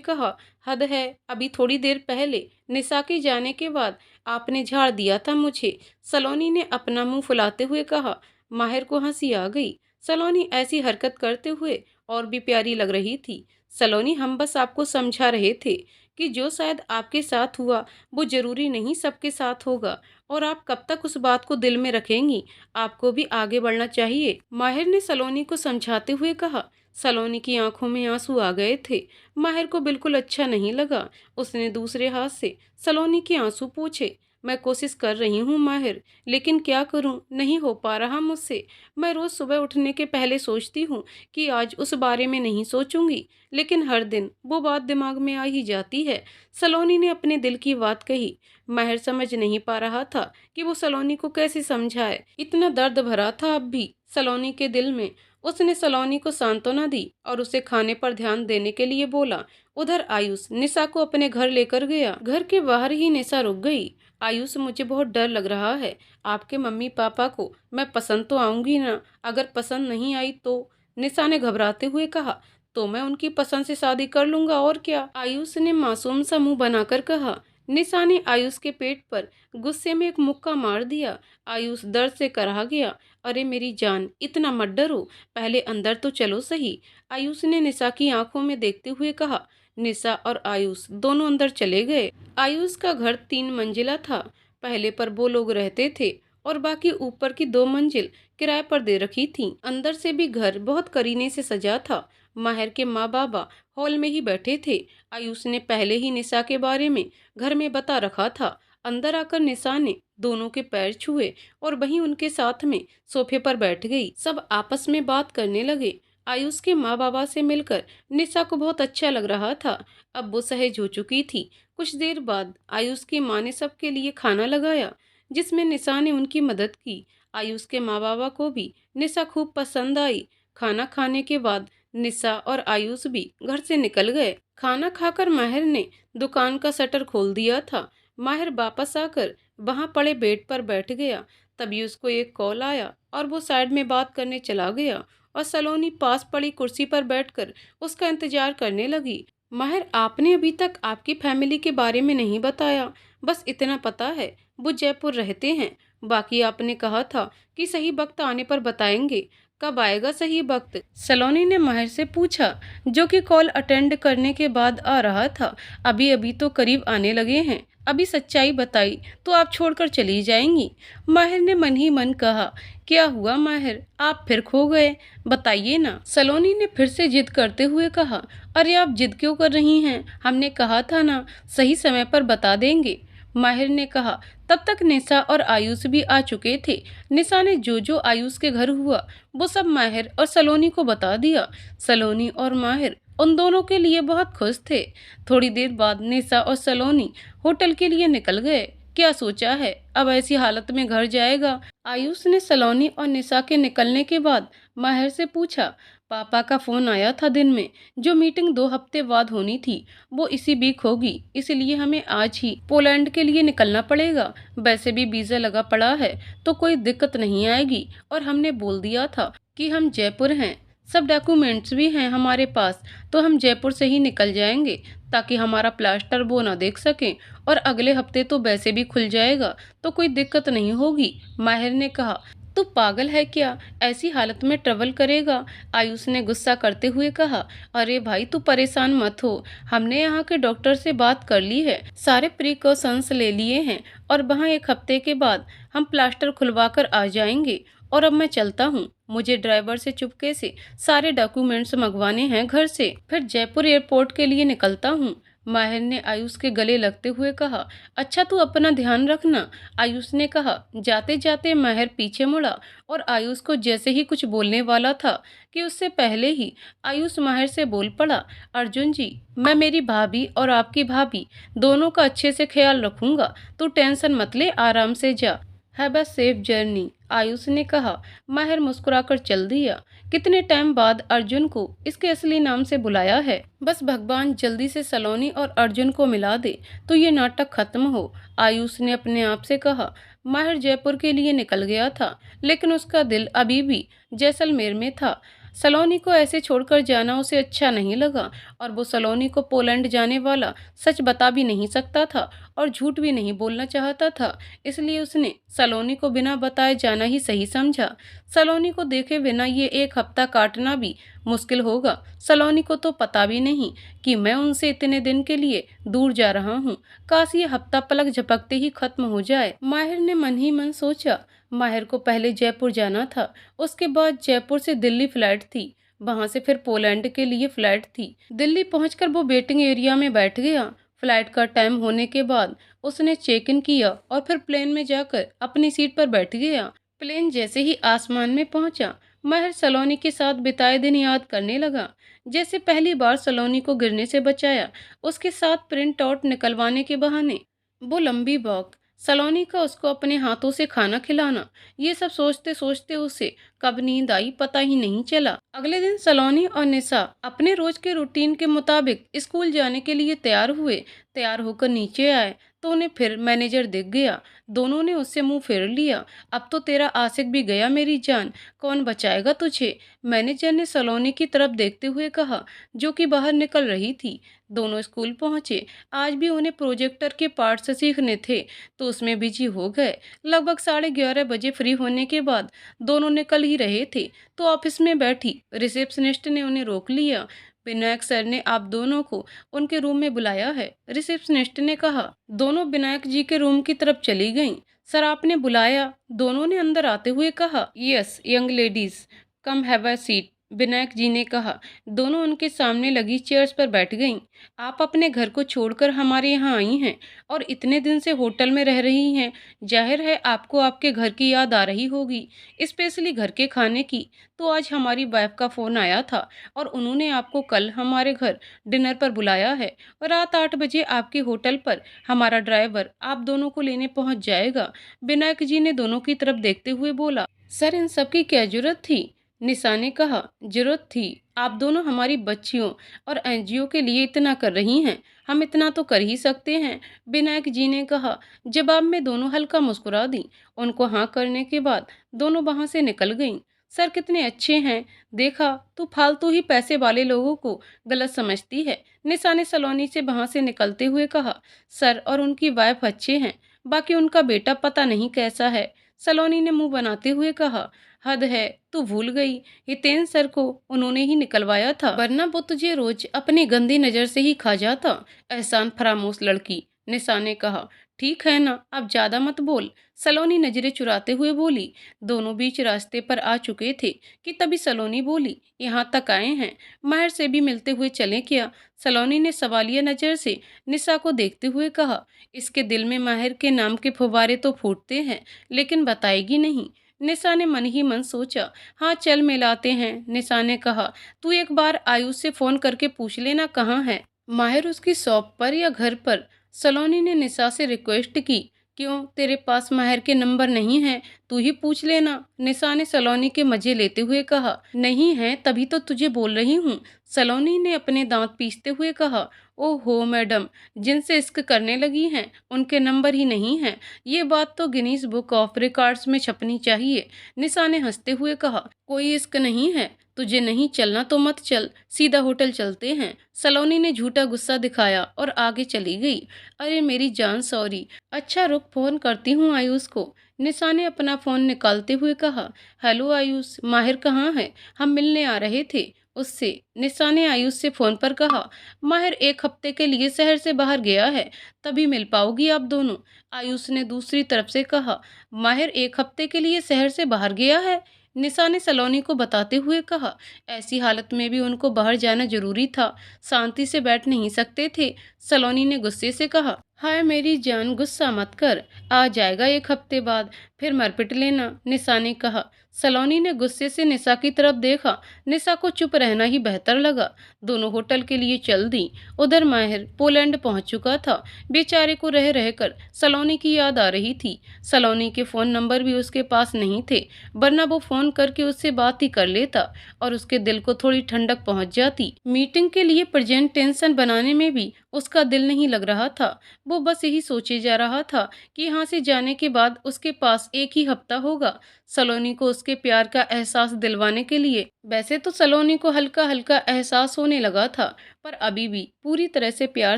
कहा। हद है, अभी थोड़ी देर पहले निशा के जाने के बाद आपने झाड़ दिया था मुझे। सलोनी ने अपना मुंह फुलाते हुए कहा। माहिर को हंसी आ गई। सलोनी ऐसी हरकत करते हुए और भी प्यारी लग रही थी। सलोनी, हम बस आपको समझा रहे थे कि जो शायद आपके साथ हुआ वो जरूरी नहीं सबके साथ होगा, और आप कब तक उस बात को दिल में रखेंगी? आपको भी आगे बढ़ना चाहिए, माहिर ने सलोनी को समझाते हुए कहा। सलोनी की आंखों में आंसू आ गए थे। माहिर को बिल्कुल अच्छा नहीं लगा। उसने दूसरे हाथ से सलोनी के आंसू पोंछे। मैं कोशिश कर रही हूँ माहिर, लेकिन क्या करूँ, नहीं हो पा रहा मुझसे। मैं रोज सुबह उठने के पहले सोचती हूँ कि आज उस बारे में नहीं सोचूंगी, लेकिन हर दिन वो बात दिमाग में आ ही जाती है। सलोनी ने अपने दिल की बात कही। माहिर समझ नहीं पा रहा था कि वो सलोनी को कैसे समझाए। इतना दर्द भरा था अब भी सलोनी के दिल में। उसने सलोनी को सांत्वना दी और उसे खाने पर ध्यान देने के लिए बोला। उधर आयुष निशा को अपने घर लेकर गया। घर के बाहर ही निशा रुक गई। आयुष, मुझे बहुत डर लग रहा है। आपके मम्मी पापा को मैं पसंद तो आऊंगी ना? अगर पसंद नहीं आई तो? निशा ने घबराते हुए कहा। तो मैं उनकी पसंद से शादी कर लूंगा, और क्या? आयुष ने मासूम सा मुंह बनाकर कहा। निशा ने आयुष के पेट पर गुस्से में एक मुक्का मार दिया। आयुष दर्द से कराह गया। अरे मेरी जान, इतना मत डरो, पहले अंदर तो चलो सही, आयुष ने निशा की आंखों में देखते हुए कहा। निशा और आयुष दोनों अंदर चले गए। आयुष का घर 3 मंजिला था। पहले पर वो लोग रहते थे और बाकी ऊपर की 2 मंजिल किराए पर दे रखी थी। अंदर से भी घर बहुत करीने से सजा था। माहिर के माँ बाबा हॉल में ही बैठे थे। आयुष ने पहले ही निशा के बारे में घर में बता रखा था। अंदर आकर निशा ने दोनों के पैर छुए और वहीं उनके साथ में सोफे पर बैठ गई। सब आपस में बात करने लगे। आयुष के माँ बाबा से मिलकर निशा को बहुत अच्छा लग रहा था। अब वो सहज हो चुकी थी। कुछ देर बाद आयुष की माँ ने सबके लिए खाना लगाया, जिसमें निशा ने उनकी मदद की। आयुष के माँ बाबा को भी निशा खूब पसंद आई। खाना खाने के बाद निशा और आयुष भी घर से निकल गए। खाना खाकर माहिर ने दुकान का शटर खोल दिया था। माहिर वापस आकर वहां पड़े बेड पर बैठ गया। तभी उसको एक कॉल आया और वो साइड में बात करने चला गया और सलोनी पास पड़ी कुर्सी पर बैठकर उसका इंतजार करने लगी। माहिर, आपने अभी तक आपकी फैमिली के बारे में नहीं बताया। बस इतना पता है वो जयपुर रहते हैं। बाकी आपने कहा था कि सही वक्त आने पर बताएंगे। कब आएगा सही वक्त? सलोनी ने माहिर से पूछा, जो कि कॉल अटेंड करने के बाद आ रहा था। अभी अभी तो करीब आने लगे हैं। अभी सच्चाई बताई तो आप छोड़कर चली जाएंगी। माहिर ने मन ही मन कहा, क्या हुआ माहिर, आप फिर खो गए? बताइए ना। सलोनी ने फिर से जिद करते हुए कहा, अरे आप जिद क्यों कर रही हैं? हमने कहा था ना सही समय पर बता देंगे। माहिर ने कहा। तब तक निशा और आयुष भी आ चुके थे। निशा ने जो जो आयुष के घर हुआ वो सब माहिर और सलोनी को बता दिया। सलोनी और माहिर उन दोनों के लिए बहुत खुश थे। थोड़ी देर बाद निशा और सलोनी होटल के लिए निकल गए। क्या सोचा है, अब ऐसी हालत में घर जाएगा? आयुष ने सलोनी और निशा के निकलने के बाद माहिर से पूछा। पापा का फोन आया था दिन में। जो मीटिंग 2 हफ्ते बाद होनी थी वो इसी वीक होगी, इसलिए हमें आज ही पोलैंड के लिए निकलना पड़ेगा। वैसे भी वीजा लगा पड़ा है तो कोई दिक्कत नहीं आएगी। और हमने बोल दिया था कि हम जयपुर हैं, सब डॉक्यूमेंट्स भी हैं हमारे पास, तो हम जयपुर से ही निकल जाएंगे ताकि हमारा प्लास्टर वो ना देख सकें। और अगले हफ्ते तो वैसे भी खुल जाएगा तो कोई दिक्कत नहीं होगी। माहिर ने कहा, तू पागल है क्या, ऐसी हालत में ट्रेवल करेगा? आयुष ने गुस्सा करते हुए कहा, अरे भाई तू परेशान मत हो, हमने यहाँ के डॉक्टर से बात कर ली है, सारे प्रिकॉशंस ले लिए हैं और वहाँ 1 हफ्ते के बाद हम प्लास्टर खुलवा कर आ जाएंगे। और अब मैं चलता हूँ, मुझे ड्राइवर से चुपके से सारे डॉक्यूमेंट्स मंगवाने हैं घर से, फिर जयपुर एयरपोर्ट के लिए निकलता हूँ। माहिर ने आयुष के गले लगते हुए कहा, अच्छा तू अपना ध्यान रखना। आयुष ने कहा। जाते जाते माहिर पीछे मुड़ा और आयुष को जैसे ही कुछ बोलने वाला था कि उससे पहले ही आयुष माहिर से बोल पड़ा, अर्जुन जी, मैं मेरी भाभी और आपकी भाभी दोनों का अच्छे से ख्याल रखूंगा, तू टेंशन मत ले, आराम से जा। Have a safe journey, Ayush ने कहा। माहिर मुस्कुराकर चल दिया। कितने टाइम बाद अर्जुन को इसके असली नाम से बुलाया है। बस भगवान जल्दी से सलोनी और अर्जुन को मिला दे तो ये नाटक खत्म हो, आयुष ने अपने आप से कहा। माहिर जयपुर के लिए निकल गया था, लेकिन उसका दिल अभी भी जैसलमेर में था। सलोनी को ऐसे छोड़कर जाना उसे अच्छा नहीं लगा और वो सलोनी को पोलैंड जाने वाला सच बता भी नहीं सकता था और झूठ भी नहीं बोलना चाहता था। इसलिए उसने सलोनी को बिना बताए जाना ही सही समझा। सलोनी को देखे बिना ये 1 हफ्ता काटना भी मुश्किल होगा। सलोनी को तो पता भी नहीं कि मैं उनसे इतने दिन के लिए दूर जा रहा हूँ। काश ये हफ्ता पलक झपकते ही खत्म हो जाए, माहिर ने मन ही मन सोचा। माहिर को पहले जयपुर जाना था, उसके बाद जयपुर से दिल्ली फ्लाइट थी, वहां से फिर पोलैंड के लिए फ्लाइट थी। दिल्ली पहुंचकर वो वेटिंग एरिया में बैठ गया। फ्लाइट का टाइम होने के बाद उसने चेक इन किया और फिर प्लेन में जाकर अपनी सीट पर बैठ गया। प्लेन जैसे ही आसमान में पहुंचा, माहिर सलोनी के साथ बिताए दिन याद करने लगा। जैसे पहली बार सलोनी को गिरने से बचाया, उसके साथ प्रिंट आउट निकलवाने के बहाने वो लंबी वॉक, सलोनी का उसको अपने हाथों से खाना खिलाना, ये सब सोचते सोचते उसे कब नींद आई पता ही नहीं चला। अगले दिन सलोनी और निशा अपने रोज के रूटीन के मुताबिक स्कूल जाने के लिए तैयार हुए। तैयार होकर नीचे आए तो उन्हें फिर मैनेजर दिख गया। दोनों ने उससे मुंह फेर लिया। अब तो तेरा आशिक भी गया मेरी जान, कौन बचाएगा तुझे? मैनेजर ने सलोनी की तरफ देखते हुए कहा, जो कि बाहर निकल रही थी। दोनों स्कूल पहुंचे। आज भी उन्हें प्रोजेक्टर के पार्ट्स सीखने थे तो उसमें बिजी हो गए। लगभग 11:30 बजे फ्री होने के बाद दोनों निकल ही रहे थे तो ऑफिस में बैठी रिसेप्शनिस्ट ने उन्हें रोक लिया। विनायक सर ने आप दोनों को उनके रूम में बुलाया है, रिसेप्शनिस्ट ने कहा। दोनों विनायक जी के रूम की तरफ चली गईं। सर आपने बुलाया? दोनों ने अंदर आते हुए कहा। Yes young ladies, come have a seat. Vinayak ji ने कहा। दोनों उनके सामने लगी चेयर्स पर बैठ गईं। आप अपने घर को छोड़कर हमारे यहाँ आई हैं और इतने दिन से होटल में रह रही हैं। जाहिर है आपको आपके घर की याद आ रही होगी, स्पेशली घर के खाने की। तो आज हमारी वाइफ का फ़ोन आया था और उन्होंने आपको कल हमारे घर डिनर पर बुलाया है। और रात 8 बजे आपके होटल पर हमारा ड्राइवर आप दोनों को लेने पहुँच जाएगा। विनायक जी ने दोनों की तरफ देखते हुए बोला। सर, इन सब की क्या ज़रूरत थी? निशा ने कहा। ज़रूरत थी। आप दोनों हमारी बच्चियों और एनजीओ के लिए इतना कर रही हैं, हम इतना तो कर ही सकते हैं, विनायक जी ने कहा। जवाब में दोनों हल्का मुस्कुरा दी। उनको हाँ करने के बाद दोनों वहां से निकल गईं। सर कितने अच्छे हैं, देखा तू फालतू ही पैसे वाले लोगों को गलत समझती है, निशा ने सलोनी से वहां से निकलते हुए कहा। सर और उनकी वाइफ अच्छे हैं, बाकी उनका बेटा पता नहीं कैसा है, सलोनी ने मुंह बनाते हुए कहा। हद है, तू भूल गई, हितेन सर को उन्होंने ही निकलवाया था, वरना वो तुझे रोज अपनी गंदी नजर से ही खा जाता। एहसान फरामोश लड़की, निशा ने कहा। ठीक है ना, अब ज्यादा मत बोल, सलोनी नजरें चुराते हुए बोली। दोनों बीच रास्ते पर आ चुके थे कि तभी सलोनी बोली, यहाँ तक आए हैं, माहिर से भी मिलते हुए चलें क्या? सलोनी ने सवालिया नजर से निशा को देखते हुए कहा। इसके दिल में माहिर के नाम के फुव्वारे तो फूटते हैं, लेकिन बताएगी नहीं, निशा ने मन ही मन सोचा। हाँ चल मिलाते हैं, निशा ने कहा। तू एक बार आयुष से फोन करके पूछ लेना कहाँ है, माहिर उसकी शॉप पर या घर पर? सलोनी ने निशा से रिक्वेस्ट की। क्यों, तेरे पास माहिर के नंबर नहीं है? तू ही पूछ लेना, निशा ने सलोनी के मजे लेते हुए कहा। नहीं है तभी तो तुझे बोल रही हूँ, सलोनी ने अपने दांत पीसते हुए कहा। ओहो मैडम, जिनसे इश्क करने लगी हैं उनके नंबर ही नहीं हैं, ये बात तो गिनीज बुक ऑफ रिकॉर्ड्स में छपनी चाहिए, निशा ने हंसते हुए कहा। कोई इश्क नहीं है, तुझे नहीं चलना तो मत चल, सीधा होटल चलते हैं, सलोनी ने झूठा गुस्सा दिखाया और आगे चली गई। अरे मेरी जान सॉरी, अच्छा रुक फोन करती हूँ आयुष को, निशा ने अपना फोन निकालते हुए कहा। हेलो आयुष, माहिर कहाँ है? हम मिलने आ रहे थे उससे, निशा ने आयुष से फोन पर कहा। माहिर 1 हफ्ते के लिए शहर से बाहर गया है, तभी मिल पाओगी आप दोनों, आयुष ने दूसरी तरफ से कहा। माहिर 1 हफ्ते के लिए शहर से बाहर गया है, निशा ने सलोनी को बताते हुए कहा। ऐसी हालत में भी उनको बाहर जाना जरूरी था, शांति से बैठ नहीं सकते थे, सलोनी ने गुस्से से कहा। हाय मेरी जान, गुस्सा मत कर, आ जाएगा 1 हफ्ते बाद, फिर मरपिट लेना, निशा ने कहा। सलोनी ने गुस्से से निशा की तरफ देखा, निशा को चुप रहना ही बेहतर लगा। दोनों होटल के लिए चल दी। उधर माहिर पोलैंड पहुंच चुका था। बेचारे को रह रहकर सलोनी की याद आ रही थी। सलोनी के फोन नंबर भी उसके पास नहीं थे, वरना वो फोन करके उससे बात ही कर लेता और उसके दिल को थोड़ी ठंडक पहुंच जाती। मीटिंग के लिए प्रेजेंटेशन बनाने में भी उसका दिल नहीं लग रहा था। वो बस यही सोचे जा रहा था कि यहाँ से जाने के बाद उसके पास 1 ही हफ्ता होगा सलोनी को उसके प्यार का एहसास दिलवाने के लिए। वैसे तो सलोनी को हल्का हल्का एहसास होने लगा था, पर अभी भी पूरी तरह से प्यार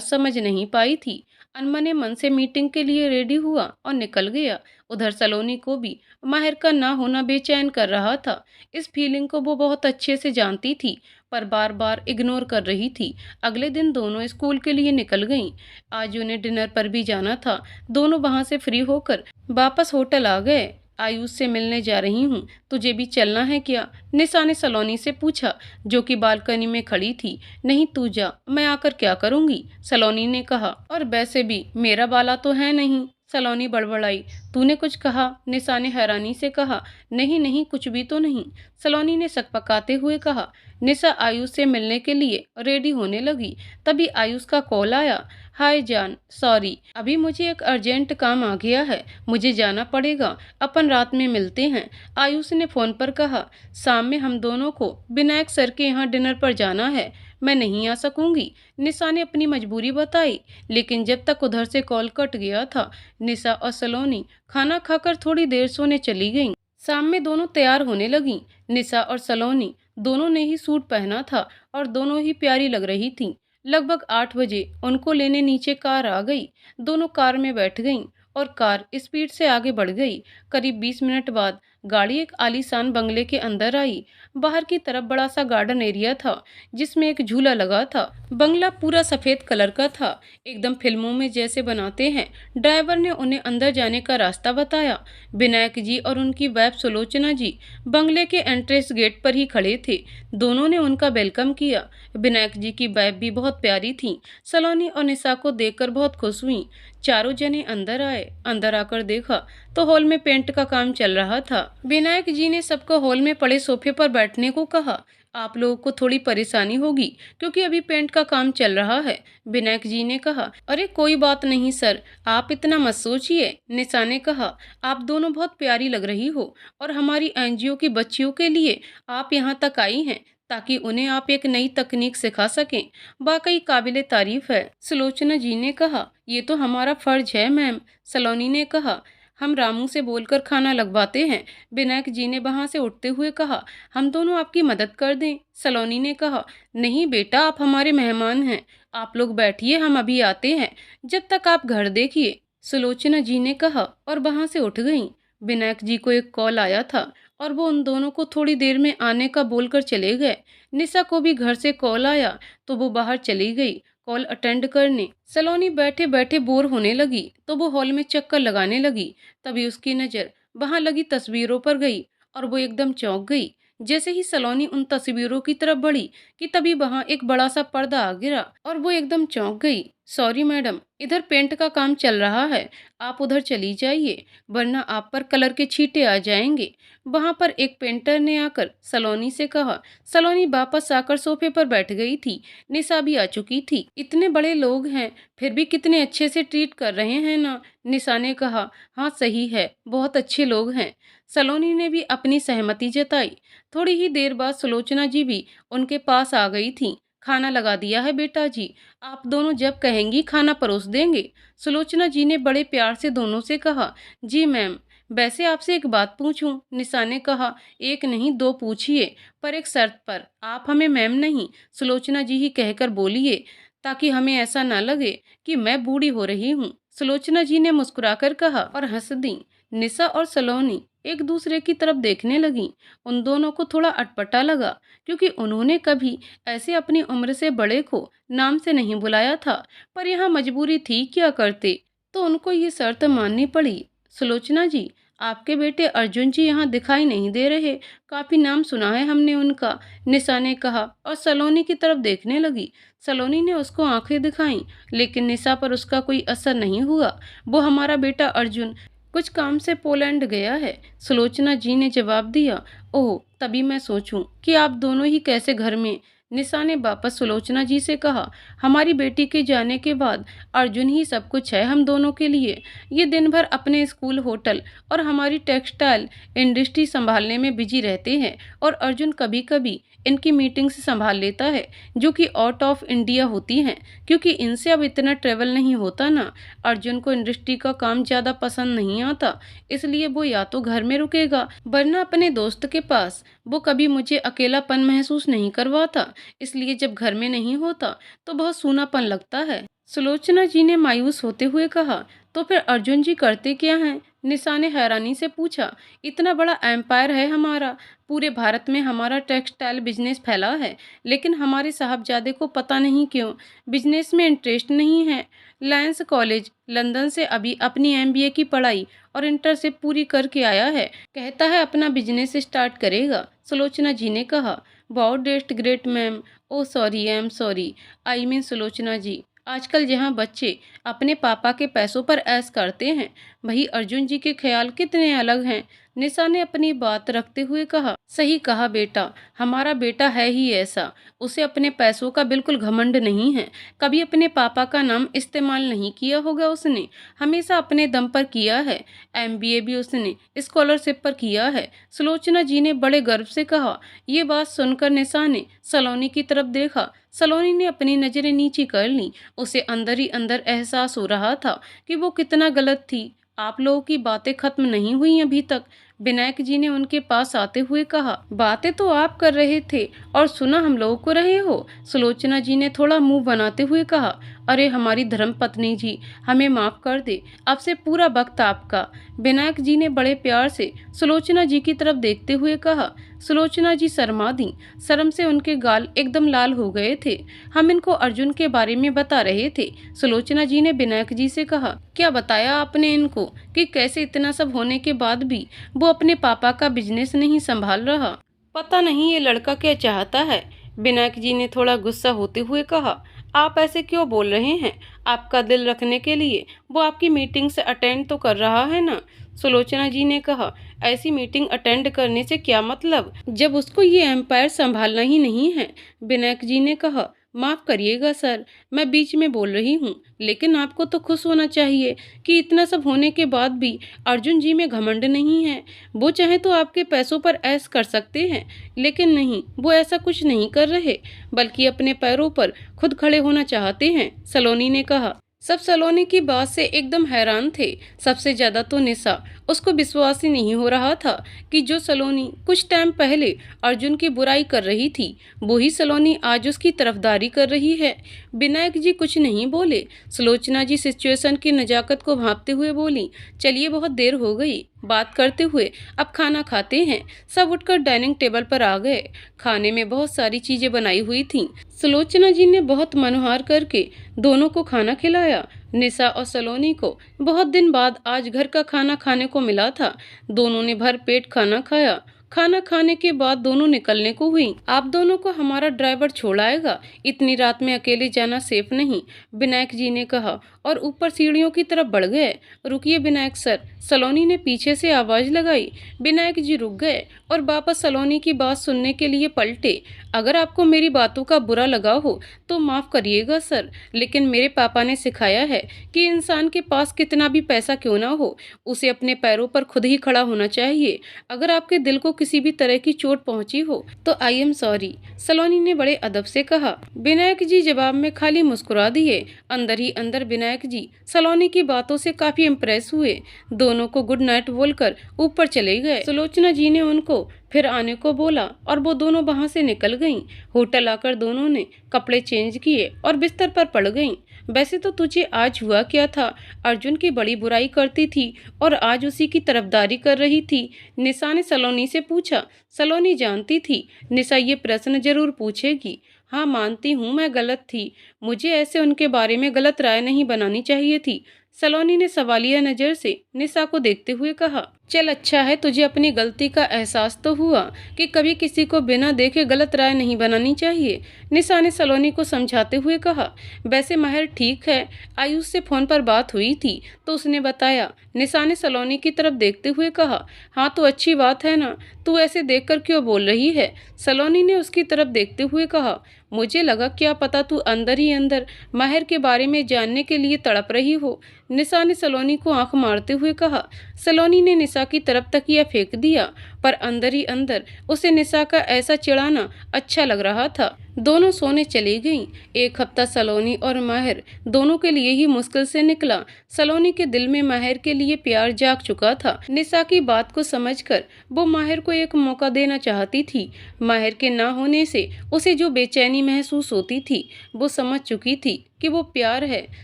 समझ नहीं पाई थी। अनमने मन से मीटिंग के लिए रेडी हुआ और निकल गया। उधर सलोनी को भी माहिर का ना होना बेचैन कर रहा था। इस फीलिंग को वो बहुत अच्छे से जानती थी, पर बार बार इग्नोर कर रही थी। अगले दिन दोनों स्कूल के लिए निकल गईं। आज उन्हें डिनर पर भी जाना था। दोनों वहां से फ्री होकर वापस होटल आ गए। आयुष से मिलने जा रही हूँ, तुझे भी चलना है क्या? निशा ने सलोनी से पूछा, जो कि बालकनी में खड़ी थी। नहीं तू जा, मैं आकर क्या करूँगी, सलोनी ने कहा। और वैसे भी मेरा बाला तो है नहीं, सलोनी बड़बड़ाई। तूने कुछ कहा? निशा ने हैरानी से कहा। नहीं नहीं, कुछ भी तो नहीं, सलोनी ने सकपकाते हुए कहा। निशा आयुष से मिलने के लिए रेडी होने लगी, तभी आयुष का कॉल आया। हाय जान, सॉरी, अभी मुझे एक अर्जेंट काम आ गया है, मुझे जाना पड़ेगा, अपन रात में मिलते हैं, आयुष ने फोन पर कहा। शाम में हम दोनों को विनायक सर के यहाँ डिनर पर जाना है, मैं नहीं आ सकूंगी, निशा ने अपनी मजबूरी बताई। लेकिन जब तक उधर से कॉल कट गया था, निशा और सलोनी खाना खाकर थोड़ी देर सोने चली गईं। शाम में दोनों तैयार होने लगीं। निशा और सलोनी दोनों ने ही सूट पहना था और दोनों ही प्यारी लग रही थीं। लगभग 8 बजे उनको लेने नीचे कार आ गई। दोनों कार में बैठ गईं और कार स्पीड से आगे बढ़ गई। करीब 20 मिनट बाद गाड़ी एक आलीशान बंगले के अंदर आई। बाहर की तरफ बड़ा सा गार्डन एरिया था जिसमें एक झूला लगा था। बंगला पूरा सफेद कलर का था, एकदम फिल्मों में जैसे बनाते हैं। ड्राइवर ने उन्हें अंदर जाने का रास्ता बताया। विनायक जी और उनकी वाइफ सुलोचना जी बंगले के एंट्रेंस गेट पर ही खड़े थे। दोनों ने उनका वेलकम किया। विनायक जी की वाइफ भी बहुत प्यारी थी। सलोनी और निशा को देखकर बहुत खुश हुई। चारों जने अंदर आए। अंदर आकर देखा तो हॉल में पेंट का काम चल रहा था। विनायक जी ने सबको हॉल में पड़े सोफे पर बैठने को कहा। आप लोगों को थोड़ी परेशानी होगी क्योंकि अभी पेंट का काम चल रहा है। विनायक जी ने कहा, अरे कोई बात नहीं सर, आप इतना मत सोचिए। निशा ने कहा, आप दोनों बहुत प्यारी लग रही हो और हमारी एनजीओ की बच्चियों के लिए आप यहाँ तक आई हैं ताकि उन्हें आप एक नई तकनीक सिखा सकें। वाकई काबिले तारीफ है। सुलोचना जी ने कहा, ये तो हमारा फर्ज है मैम। सलोनी ने कहा, हम रामू से बोलकर खाना लगवाते हैं। विनायक जी ने वहां से उठते हुए कहा, हम दोनों आपकी मदद कर दें। सलोनी ने कहा, नहीं बेटा, आप हमारे मेहमान हैं, आप लोग बैठिए, हम अभी आते हैं, जब तक आप घर देखिए। सुलोचना जी ने कहा और वहां से उठ गईं। विनायक जी को एक कॉल आया था और वो उन दोनों को थोड़ी देर में आने का बोलकर चले गए। निशा को भी घर से कॉल आया तो वो बाहर चली गई कॉल अटेंड करने। सलोनी बैठे बैठे बोर होने लगी तो वो हॉल में चक्कर लगाने लगी। तभी उसकी नज़र वहां लगी तस्वीरों पर गई और वो एकदम चौंक गई। जैसे ही सलोनी उन तस्वीरों की तरफ बढ़ी कि तभी वहां एक बड़ा सा पर्दा आ गिरा और वो एकदम चौंक गई। सॉरी मैडम, इधर पेंट का काम चल रहा है, आप उधर चली जाइए वरना आप पर कलर के छींटे आ जाएंगे। वहां पर एक पेंटर ने आकर सलोनी से कहा। सलोनी वापस आकर सोफे पर बैठ गई थी। निशा भी आ चुकी थी। इतने बड़े लोग हैं फिर भी कितने अच्छे से ट्रीट कर रहे हैं ना। निशा ने कहा, हाँ सही है, बहुत अच्छे लोग हैं। सलोनी ने भी अपनी सहमति जताई। थोड़ी ही देर बाद सुलोचना जी भी उनके पास आ गई थी। खाना लगा दिया है बेटा जी, आप दोनों जब कहेंगी खाना परोस देंगे। सुलोचना जी ने बड़े प्यार से दोनों से कहा, जी मैम। वैसे आपसे एक बात पूछूं? निशा ने कहा, एक नहीं दो पूछिए, पर एक शर्त पर। आप हमें मैम नहीं सुलोचना जी ही कहकर बोलिए ताकि हमें ऐसा ना लगे कि मैं बूढ़ी हो रही हूँ। सुलोचना जी ने मुस्कुराकर कहा और हंस दी। निशा और सलोनी एक दूसरे की तरफ देखने लगी। उन दोनों को थोड़ा अटपटा लगा क्योंकि उन्होंने कभी ऐसे अपनी उम्र से बड़े को नाम से नहीं बुलाया था, पर यहाँ मजबूरी थी, क्या करते, तो उनको ये शर्त माननी पड़ी। सुलोचना जी, आपके बेटे अर्जुन जी यहाँ दिखाई नहीं दे रहे, काफी नाम सुना है हमने उनका। निशा ने कहा और सलोनी की तरफ देखने लगी। सलोनी ने उसको आंखें दिखाईं लेकिन निशा पर उसका कोई असर नहीं हुआ। वो हमारा बेटा अर्जुन कुछ काम से पोलैंड गया है। सुलोचना जी ने जवाब दिया। ओह, तभी मैं सोचूं कि आप दोनों ही कैसे घर में। निशा ने वापस सुलोचना जी से कहा, हमारी बेटी के जाने के बाद अर्जुन ही सब कुछ है हम दोनों के लिए। ये दिन भर अपने स्कूल, होटल और हमारी टेक्सटाइल इंडस्ट्री संभालने में बिजी रहते हैं और अर्जुन कभी कभी इनकी मीटिंग्स संभाल लेता है जो कि आउट ऑफ इंडिया होती हैं क्योंकि इनसे अब इतना ट्रेवल नहीं होता ना। अर्जुन को इंडस्ट्री का काम ज़्यादा पसंद नहीं आता, इसलिए वो या तो घर में रुकेगा वरना अपने दोस्त के पास। वो कभी मुझे अकेलापन महसूस नहीं करवाता, इसलिए जब घर में नहीं होता तो बहुत सूनापन लगता है। सुलोचना जी ने मायूस होते हुए कहा, तो फिर अर्जुन जी करते क्या हैं? निशा ने हैरानी से पूछा। इतना बड़ा एम्पायर है हमारा, पूरे भारत में हमारा टेक्सटाइल बिजनेस फैला है, लेकिन हमारे साहबजादे को पता नहीं क्यों बिजनेस में इंटरेस्ट नहीं है। लायंस कॉलेज लंदन से अभी अपनी एमबीए की पढ़ाई और इंटर्नशिप पूरी करके आया है, कहता है अपना बिजनेस स्टार्ट करेगा। सुलोचना जी ने कहा, wow that great ma'am. Oh sorry, I am sorry, I mean Sulochana ji, आजकल जहाँ बच्चे अपने पापा के पैसों पर ऐश करते हैं वही अर्जुन जी के ख्याल कितने अलग हैं। निशा ने अपनी बात रखते हुए कहा, सही कहा बेटा, हमारा बेटा है ही ऐसा, उसे अपने पैसों का बिल्कुल घमंड नहीं है। कभी अपने पापा का नाम इस्तेमाल नहीं किया होगा उसने, हमेशा अपने दम पर किया है। एमबीए भी उसने स्कॉलरशिप पर किया है। सुलोचना जी ने बड़े गर्व से कहा। ये बात सुनकर निशा ने सलोनी की तरफ देखा। सलोनी ने अपनी नजरें नीची कर ली। उसे अंदर ही अंदर एहसास हो रहा था कि वो कितना गलत थी। आप लोगों की बातें खत्म नहीं हुई अभी तक, विनायक जी ने उनके पास आते हुए कहा। बातें तो आप कर रहे थे और सुना हम लोगों को रहे हो, सुलोचना जी ने थोड़ा मुंह बनाते हुए कहा। अरे हमारी धर्मपत्नी जी, हमें माफ़ कर दे, अब से पूरा वक्त आपका। विनायक जी ने बड़े प्यार से सुलोचना जी की तरफ देखते हुए कहा। सुलोचना जी शर्मा दी, शर्म से उनके गाल एकदम लाल हो गए थे। हम इनको अर्जुन के बारे में बता रहे थे। सुलोचना जी ने विनायक जी से कहा, क्या बताया आपने इनको कि कैसे इतना सब होने के बाद भी वो अपने पापा का बिजनेस नहीं संभाल रहा? पता नहीं ये लड़का क्या चाहता है। विनायक जी ने थोड़ा गुस्सा होते हुए कहा, आप ऐसे क्यों बोल रहे हैं? आपका दिल रखने के लिए वो आपकी मीटिंग से अटेंड तो कर रहा है ना। सुलोचना जी ने कहा, ऐसी मीटिंग अटेंड करने से क्या मतलब जब उसको ये एम्पायर संभालना ही नहीं है। विनायक जी ने कहा, माफ़ करिएगा सर, मैं बीच में बोल रही हूँ, लेकिन आपको तो खुश होना चाहिए कि इतना सब होने के बाद भी अर्जुन जी में घमंड नहीं है। वो चाहे तो आपके पैसों पर ऐश कर सकते हैं, लेकिन नहीं, वो ऐसा कुछ नहीं कर रहे, बल्कि अपने पैरों पर खुद खड़े होना चाहते हैं। सलोनी ने कहा। सब सलोनी की बात से एकदम हैरान थे, सबसे ज्यादा तो निशा। उसको विश्वास ही नहीं हो रहा था कि जो सलोनी कुछ टाइम पहले अर्जुन की बुराई कर रही थी, वही सलोनी आज उसकी तरफदारी कर रही है। विनायक जी कुछ नहीं बोले। सुलोचना जी सिचुएशन की नजाकत को भांपते हुए बोली, चलिए बहुत देर हो गई बात करते हुए, अब खाना खाते हैं। सब उठकर डाइनिंग टेबल पर आ गए। खाने में बहुत सारी चीजें बनाई हुई थीं। सुलोचना जी ने बहुत मनोहार करके दोनों को खाना खिलाया। निशा और सलोनी को बहुत दिन बाद आज घर का खाना खाने को मिला था। दोनों ने भर पेट खाना खाया। खाना खाने के बाद दोनों निकलने को हुई। आप दोनों को हमारा ड्राइवर छोड़ आएगा, इतनी रात में अकेले जाना सेफ नहीं, विनायक जी ने कहा और ऊपर सीढ़ियों की तरफ बढ़ गए। रुकिए विनायक सर, सलोनी ने पीछे से आवाज लगाई। विनायक जी रुक गए और वापस सलोनी की बात सुनने के लिए पलटे। अगर आपको मेरी बातों का बुरा लगा हो तो माफ करिएगा सर, लेकिन मेरे पापा ने सिखाया है कि इंसान के पास कितना भी पैसा क्यों ना हो, उसे अपने पैरों पर खुद ही खड़ा होना चाहिए। अगर आपके दिल को किसी भी तरह की चोट पहुंची हो तो आई एम सॉरी, सलोनी ने बड़े अदब से कहा। विनायक जी जवाब में खाली मुस्कुरा दिए। अंदर ही अंदर विनायक जी सलोनी की बातों से काफी इम्प्रेस हुए। दोनों को गुड नाइट बोलकर ऊपर चले गए। सुलोचना जी ने उनको फिर आने को बोला और वो दोनों वहां से निकल गईं। होटल आकर दोनों ने कपड़े चेंज किए और बिस्तर पर पड़ गईं। वैसे तो तुझे आज हुआ क्या था? अर्जुन की बड़ी बुराई करती थी और आज उसी की तरफदारी कर रही थी, निशा ने सलोनी से पूछा। सलोनी जानती थी निशा ये प्रश्न जरूर पूछेगी। हाँ मानती हूँ मैं गलत थी, मुझे ऐसे उनके बारे में गलत राय नहीं बनानी चाहिए थी, सलोनी ने सवालिया नजर से निशा को देखते हुए कहा। चल अच्छा है तुझे अपनी गलती का एहसास तो हुआ कि कभी किसी को बिना देखे गलत राय नहीं बनानी चाहिए, निशा ने सलोनी को समझाते हुए कहा। वैसे महर ठीक है, आयुष से फोन पर बात हुई थी तो उसने बताया, निशा ने सलोनी की तरफ देखते हुए कहा। हाँ तो अच्छी बात है ना, तू ऐसे देखकर क्यों बोल रही है, सलोनी ने उसकी तरफ देखते हुए कहा। मुझे लगा क्या पता तू अंदर ही अंदर माहिर के बारे में जानने के लिए तड़प रही हो, निशा ने सलोनी को आंख मारते हुए कहा। सलोनी ने निशा की तरफ तकिया फेंक दिया, पर अंदर ही अंदर उसे निशा का ऐसा चिढ़ाना अच्छा लग रहा था। दोनों सोने चली गईं। एक हफ्ता सलोनी और माहिर दोनों के लिए ही मुश्किल से निकला। सलोनी के दिल में माहिर के लिए प्यार जाग चुका था। निशा की बात को समझकर वो माहिर को एक मौका देना चाहती थी। माहिर के ना होने से उसे जो बेचैनी महसूस होती थी वो समझ चुकी थी कि वो प्यार है।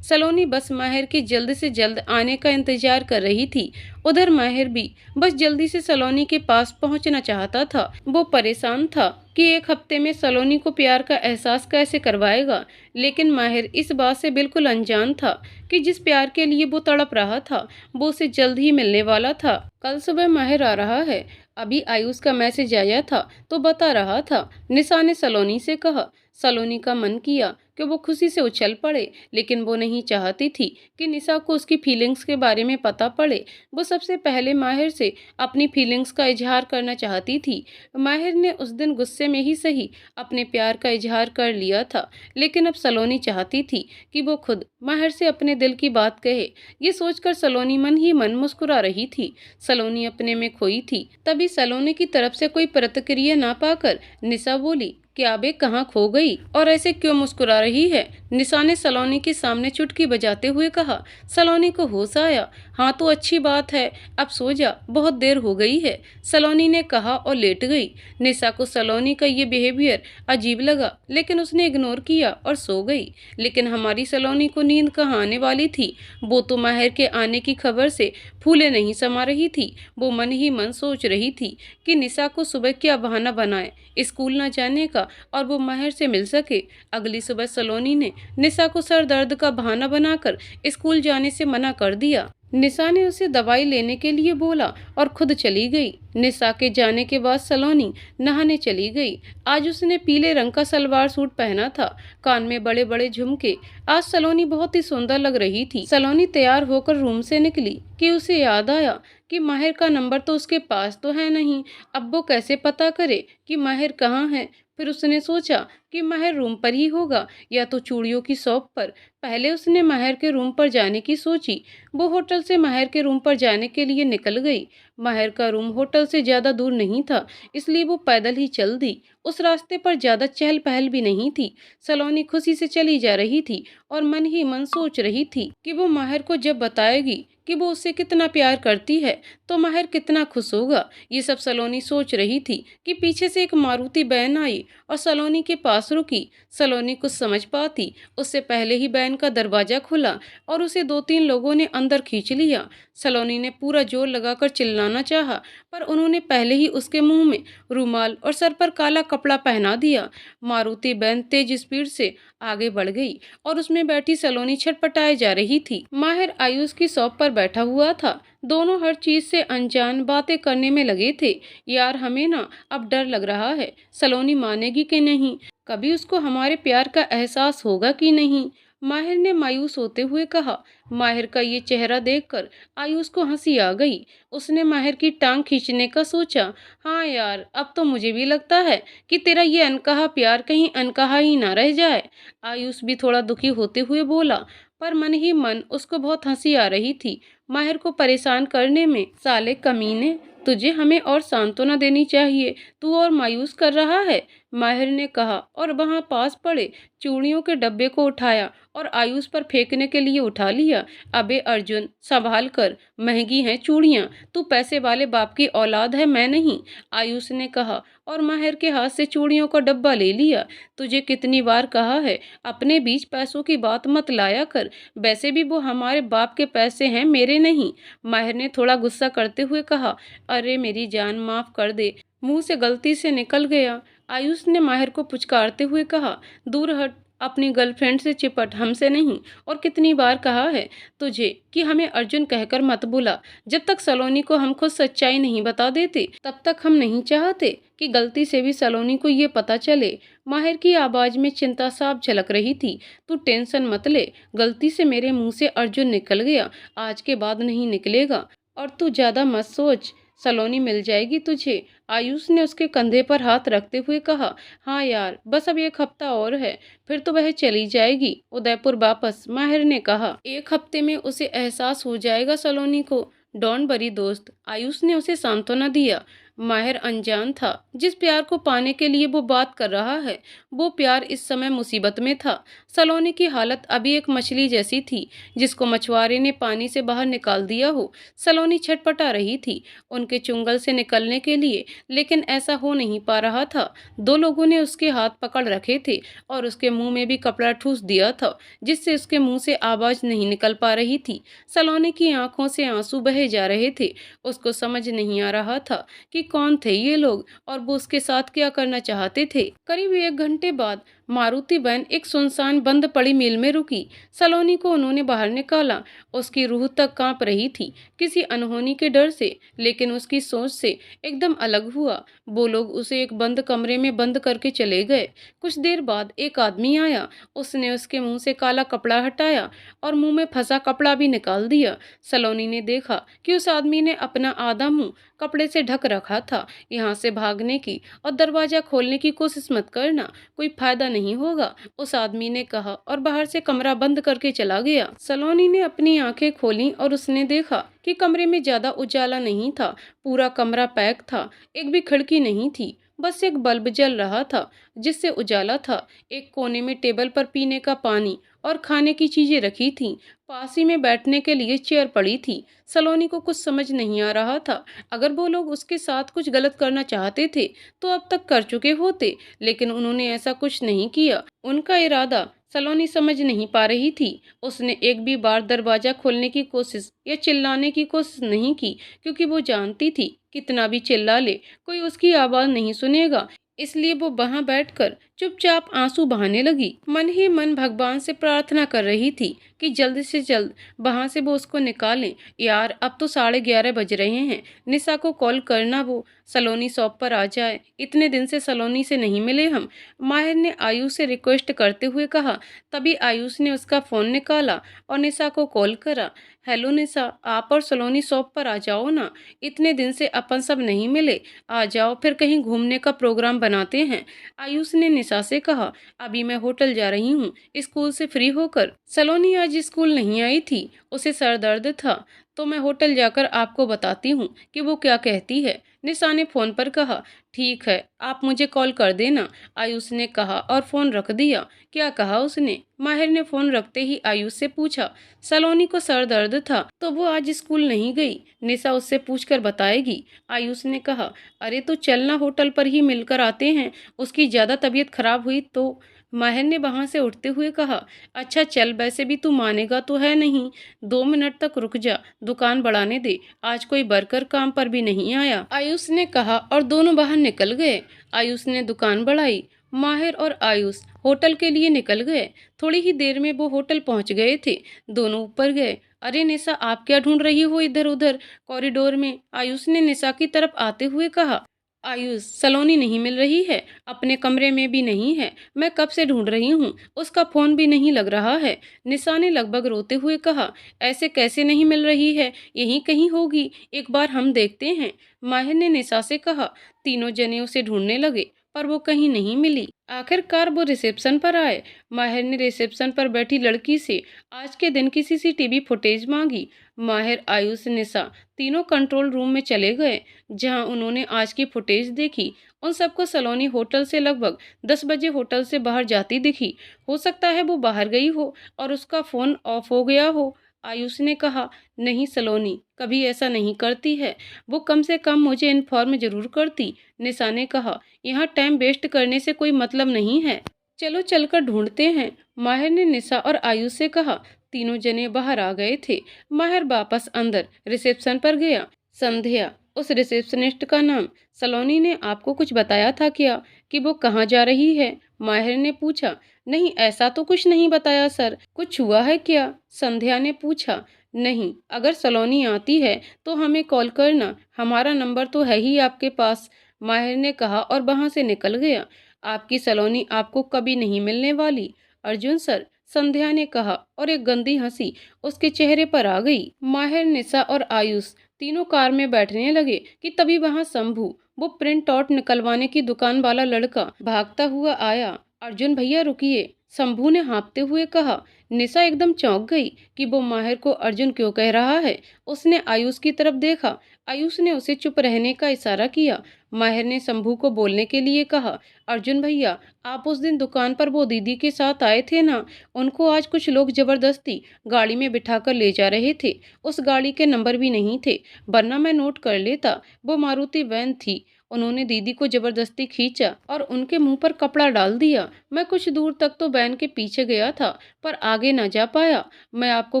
सलोनी बस माहिर के जल्द से जल्द आने का इंतजार कर रही थी। उधर माहिर भी बस जल्दी से सलोनी के पास पहुंचना चाहता था। वो परेशान था कि एक हफ्ते में सलोनी को प्यार का एहसास कैसे करवाएगा, लेकिन माहिर इस बात से बिल्कुल अनजान था कि जिस प्यार के लिए वो तड़प रहा था वो उसे जल्द ही मिलने वाला था। कल सुबह माहिर आ रहा है, अभी आयुष का मैसेज आया था तो बता रहा था, निशा ने सलोनी से कहा। सलोनी का मन किया कि वो खुशी से उछल पड़े, लेकिन वो नहीं चाहती थी कि निशा को उसकी फीलिंग्स के बारे में पता पड़े। वो सबसे पहले माहिर से अपनी फीलिंग्स का इजहार करना चाहती थी। माहिर ने उस दिन गुस्से में ही सही अपने प्यार का इजहार कर लिया था, लेकिन अब सलोनी चाहती थी कि वो खुद माहिर से अपने दिल की बात कहे। ये सोचकर सलोनी मन ही मन मुस्कुरा रही थी। सलोनी अपने में खोई थी। तभी सलोनी की तरफ से कोई प्रतिक्रिया ना पाकर निशा बोली, कि आबे कहाँ खो गई और ऐसे क्यों मुस्कुरा रही है? निशा ने सलोनी के सामने चुटकी बजाते हुए कहा। सलोनी को होश आया। हाँ तो अच्छी बात है, अब सो जा, बहुत देर हो गई है, सलोनी ने कहा और लेट गई। निशा को सलोनी का ये बिहेवियर अजीब लगा, लेकिन उसने इग्नोर किया और सो गई। लेकिन हमारी सलोनी को नींद कहाँ आने वाली थी? वो तो माहिर के आने की खबर से फूले नहीं समा रही थी। वो मन ही मन सोच रही थी कि निशा को सुबह क्या बहाना बनाए स्कूल न जाने का और वो माहिर से मिल सके। अगली सुबह सलोनी ने निशा को सर दर्द का बहाना बनाकर स्कूल जाने से मना कर दिया। निशा ने उसे दवाई लेने के लिए बोला और खुद चली गई। निशा के जाने के बाद सलोनी नहाने चली गई। आज उसने पीले रंग का सलवार सूट पहना था, कान में बड़े बड़े झुमके। आज सलोनी बहुत ही सुंदर लग रही थी। सलोनी तैयार होकर रूम से निकली कि उसे याद आया कि माहिर का नंबर तो उसके पास तो है नहीं। अब वो कैसे पता करे कि माहिर कहाँ है? फिर उसने सोचा कि माहिर रूम पर ही होगा या तो चूड़ियों की शॉप पर। पहले उसने माहिर के रूम पर जाने की सोची। वो होटल से माहिर के रूम पर जाने के लिए निकल गई। माहिर का रूम होटल से ज्यादा दूर नहीं था, इसलिए वो पैदल ही चल दी। उस रास्ते पर ज्यादा चहल पहल भी नहीं थी। सलोनी खुशी से चली जा रही थी और मन ही मन सोच रही थी कि वो माहिर को जब बताएगी कि वो उससे कितना प्यार करती है तो माहिर कितना खुश होगा। ये सब सलोनी सोच रही थी कि पीछे से एक मारुति वैन आई और सलोनी के पास रुकी। सलोनी कुछ समझ पाती उससे पहले ही वैन का दरवाजा खुला और उसे 2-3 लोगों ने अंदर खींच लिया। सलोनी ने पूरा जोर लगाकर चिल्लाना चाहा, पर उन्होंने पहले ही उसके मुंह में रूमाल और सर पर काला कपड़ा पहना दिया। मारुति वैन तेज स्पीड से आगे बढ़ गई और उसमें बैठी सलोनी छटपटाए जा रही थी। माहिर आयुष की शॉप पर बैठा हुआ था। दोनों हर चीज से अनजान बातें करने में लगे थे। यार हमें ना अब डर लग रहा है, सलोनी मानेगी कि नहीं? कभी उसको हमारे प्यार का एहसास होगा कि नहीं? माहिर ने मायूस होते हुए कहा। माहिर का ये चेहरा देखकर आयुष को हंसी आ गई। उसने माहिर की टांग खींचने का सोचा। हाँ यार, अब तो मुझे भी लगता है कि तेरा ये अनकहा प्यार कहीं अनकहा ही ना रह जाए। आयुष भी थोड़ा दुखी होते हुए बोला, पर मन ही मन उसको बहुत हंसी आ रही थी माहिर को परेशान करने में। साले कमीने, तुझे हमें और सांत्वना देनी चाहिए, तू और मायूस कर रहा है, माहिर ने कहा और वहां पास पड़े चूड़ियों के डब्बे को उठाया और आयुष पर फेंकने के लिए उठा लिया। अबे अर्जुन, संभाल कर, महंगी हैं चूड़ियां, तू पैसे वाले बाप की औलाद है, मैं नहीं, आयुष ने कहा और माहिर के हाथ से चूड़ियों का डब्बा ले लिया। तुझे कितनी बार कहा है, अपने बीच पैसों की बात मत लाया कर, वैसे भी वो हमारे बाप के पैसे हैं, मेरे नहीं, माहिर ने थोड़ा गुस्सा करते हुए कहा। अरे मेरी जान, माफ कर दे, मुंह से गलती से निकल गया, आयुष ने माहिर को पुचकारते हुए कहा। दूर हट, अपनी गर्लफ्रेंड से चिपट, हमसे नहीं। और कितनी बार कहा है तुझे कि हमें अर्जुन कहकर मत बुला। जब तक सलोनी को हम खुद सच्चाई नहीं बता देते तब तक हम नहीं चाहते कि गलती से भी सलोनी को ये पता चले। माहिर की आवाज में चिंता साफ झलक रही थी। तू टेंशन मत ले, गलती से मेरे मुंह से अर्जुन निकल गया, आज के बाद नहीं निकलेगा, और तू ज्यादा मत सोच, सलोनी मिल जाएगी तुझे, आयुष ने उसके कंधे पर हाथ रखते हुए कहा। हाँ यार, बस अब 1 हफ्ता और है, फिर तो वह चली जाएगी उदयपुर वापस, माहिर ने कहा। 1 हफ्ते में उसे एहसास हो जाएगा सलोनी को। डोंट वरी दोस्त, आयुष ने उसे सांत्वना दिया। माहिर अनजान था जिस प्यार को पाने के लिए वो बात कर रहा है, वो प्यार इस समय मुसीबत में था। सलोनी की हालत अभी एक मछली जैसी थी जिसको मछुआरे ने पानी से बाहर निकाल दिया हो। सलोनी छटपटा रही थी उनके चुंगल से निकलने के लिए, लेकिन ऐसा हो नहीं पा रहा था। 2 लोगों ने उसके हाथ पकड़ रखे थे और उसके मुंह में भी कपड़ा ठूस दिया था, जिससे उसके मुंह से आवाज नहीं निकल पा रही थी। सलोनी की आंखों से आंसू बहे जा रहे थे। उसको समझ नहीं आ रहा था कि कौन थे ये लोग और वो उसके साथ क्या करना चाहते थे। करीब 1 घंटे बाद मारुति वैन एक सुनसान बंद पड़ी मिल में रुकी। सलोनी को उन्होंने बाहर निकाला। उसकी रूह तक कांप रही थी किसी अनहोनी के डर से, लेकिन उसकी सोच से एकदम अलग हुआ। वो लोग उसे एक बंद कमरे में बंद करके चले गए। कुछ देर बाद एक आदमी आया। उसने उसके मुंह से काला कपड़ा हटाया और मुंह में फंसा कपड़ा भी निकाल दिया। सलोनी ने देखा कि उस आदमी ने अपना आधा मुंह कपड़े से ढक रखा था। यहाँ से भागने की और दरवाजा खोलने की कोशिश मत करना, कोई फायदा नहीं होगा, उस आदमी ने कहा और बाहर से कमरा बंद करके चला गया। सलोनी ने अपनी आंखें खोली और उसने देखा कि कमरे में ज्यादा उजाला नहीं था। पूरा कमरा पैक था, एक भी खिड़की नहीं थी। बस एक बल्ब जल रहा था जिससे उजाला था। एक कोने में टेबल पर पीने का पानी और खाने की चीजें रखी थीं। पास ही में बैठने के लिए चेयर पड़ी थी। सलोनी को कुछ समझ नहीं आ रहा था। अगर वो लोग उसके साथ कुछ गलत करना चाहते थे तो अब तक कर चुके होते, लेकिन उन्होंने ऐसा कुछ नहीं किया। उनका इरादा सलोनी समझ नहीं पा रही थी। उसने एक भी बार दरवाजा खोलने की कोशिश या चिल्लाने की कोशिश नहीं की, क्योंकि वो जानती थी कितना भी चिल्ला ले कोई उसकी आवाज नहीं सुनेगा। इसलिए वो वहां बैठकर चुपचाप आंसू बहाने लगी। मन ही मन भगवान से प्रार्थना कर रही थी कि जल्द से जल्द वहां से वो उसको निकालें। यार, अब तो 11:30 बज रहे हैं। निशा को कॉल करना, वो सलोनी शॉप पर आ जाए। इतने दिन से सलोनी से नहीं मिले हम, माहिर ने आयुष से रिक्वेस्ट करते हुए कहा। तभी आयुष ने उसका फोन निकाला और निशा को कॉल करा। हेलो निशा, आप और सलोनी शॉप पर आ जाओ ना। इतने दिन से अपन सब नहीं मिले। आ जाओ, फिर कहीं घूमने का प्रोग्राम बनाते हैं। आयुष ने निशा से कहा। अभी मैं होटल जा रही हूँ स्कूल से फ्री होकर। सलोनी आज स्कूल नहीं आई थी, उसे सर दर्द था, तो मैं होटल जाकर आपको बताती हूँ कि वो क्या कहती है। निशा ने फोन पर कहा। ठीक है, आप मुझे कॉल कर देना, आयुष ने कहा और फोन रख दिया। क्या कहा उसने? माहिर ने फोन रखते ही आयुष से पूछा। सलोनी को सर दर्द था तो वो आज स्कूल नहीं गई। निशा उससे पूछकर बताएगी, आयुष ने कहा। अरे तो चलना, होटल पर ही मिलकर आते हैं। उसकी ज्यादा तबीयत खराब हुई तो? माहिर ने वहां से उठते हुए कहा। अच्छा चल, वैसे भी तू मानेगा तो है नहीं। 2 मिनट तक रुक जा, दुकान बढ़ाने दे। आज कोई वर्कर काम पर भी नहीं आया, आयुष ने कहा और दोनों बाहर निकल गए। आयुष ने दुकान बढ़ाई। माहिर और आयुष होटल के लिए निकल गए। थोड़ी ही देर में वो होटल पहुंच गए थे। दोनों ऊपर गए। अरे निशा, आप क्या ढूंढ रही हो इधर उधर कॉरिडोर में? आयुष ने निशा की तरफ आते हुए कहा। आयुष, सलोनी नहीं मिल रही है, अपने कमरे में भी नहीं है। मैं कब से ढूंढ रही हूँ, उसका फोन भी नहीं लग रहा है। निशा ने लगभग रोते हुए कहा। ऐसे कैसे नहीं मिल रही है, यहीं कहीं होगी, एक बार हम देखते हैं, माहिर ने निशा से कहा। तीनों जने उसे ढूंढने लगे पर वो कहीं नहीं मिली। आखिरकार वो रिसेप्शन पर आए। माहिर ने रिसेप्शन पर बैठी लड़की से आज के दिन की सीसीटीवी फुटेज मांगी। माहिर, आयुष, निशा तीनों कंट्रोल रूम में चले गए, जहां उन्होंने आज की फुटेज देखी। उन सबको सलोनी होटल से लगभग 10 बजे होटल से बाहर जाती दिखी। हो सकता है वो बाहर गई हो और उसका फोन ऑफ हो गया हो। आयुष ने कहा। नहीं, सलोनी कभी ऐसा नहीं करती है, वो कम से कम मुझे इन्फॉर्म जरूर करती। निशा ने कहा। यहाँ टाइम वेस्ट करने से कोई मतलब नहीं है, चलो चलकर ढूंढते हैं, माहिर ने निशा और आयुष से कहा। तीनों जने बाहर आ गए थे। माहिर वापस अंदर रिसेप्शन पर गया। संध्या, उस रिसेप्शनिस्ट का नाम। सलोनी ने आपको कुछ बताया था क्या कि वो कहाँ जा रही है? माहिर ने पूछा। नहीं, ऐसा तो कुछ नहीं बताया सर। कुछ हुआ है क्या? संध्या ने पूछा। नहीं, अगर सलोनी आती है तो हमें कॉल करना, हमारा नंबर तो है ही आपके पास, माहिर ने कहा और वहां से निकल गया। आपकी सलोनी आपको कभी नहीं मिलने वाली, अर्जुन सर, संध्या ने कहा और एक गंदी हंसी उसके चेहरे पर आ गई। माहिर, निशा और आयुष तीनों कार में बैठने लगे कि तभी वहां शंभू, वो प्रिंट आउट निकलवाने की दुकान वाला लड़का, भागता हुआ आया। अर्जुन भैया रुकिए, शंभू ने हाँफते हुए कहा। निशा एकदम चौंक गई कि वो माहिर को अर्जुन क्यों कह रहा है। उसने आयुष की तरफ देखा। आयुष ने उसे चुप रहने का इशारा किया। माहिर ने शंभू को बोलने के लिए कहा। अर्जुन भैया, आप उस दिन दुकान पर वो दीदी के साथ आए थे ना, उनको आज कुछ लोग जबरदस्ती गाड़ी में बिठाकर ले जा रहे थे। उस गाड़ी के नंबर भी नहीं थे, वरना मैं नोट कर लेता। वो मारुति वैन थी। उन्होंने दीदी को जबरदस्ती खींचा और उनके मुंह पर कपड़ा डाल दिया। मैं कुछ दूर तक तो वैन के पीछे गया था पर आगे न जा पाया। मैं आपको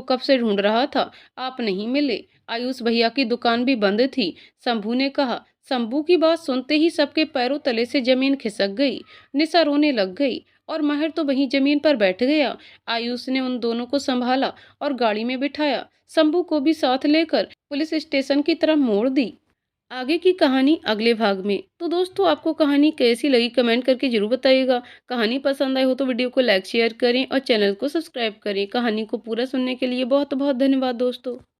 कब से ढूंढ रहा था, आप नहीं मिले। आयुष भैया की दुकान भी बंद थी, शंभू ने कहा। शंभू की बात सुनते ही सबके पैरों तले से जमीन खिसक गई। निशा रोने लग गई और माहिर तो वहीं जमीन पर बैठ गया। आयुष ने उन दोनों को संभाला और गाड़ी में बिठाया। शंभू को भी साथ लेकर पुलिस स्टेशन की तरफ मोड़ दी। आगे की कहानी अगले भाग में। तो दोस्तों, आपको कहानी कैसी लगी कमेंट करके जरूर बताइएगा। कहानी पसंद आई हो तो वीडियो को लाइक शेयर करें और चैनल को सब्सक्राइब करें। कहानी को पूरा सुनने के लिए बहुत बहुत धन्यवाद दोस्तों।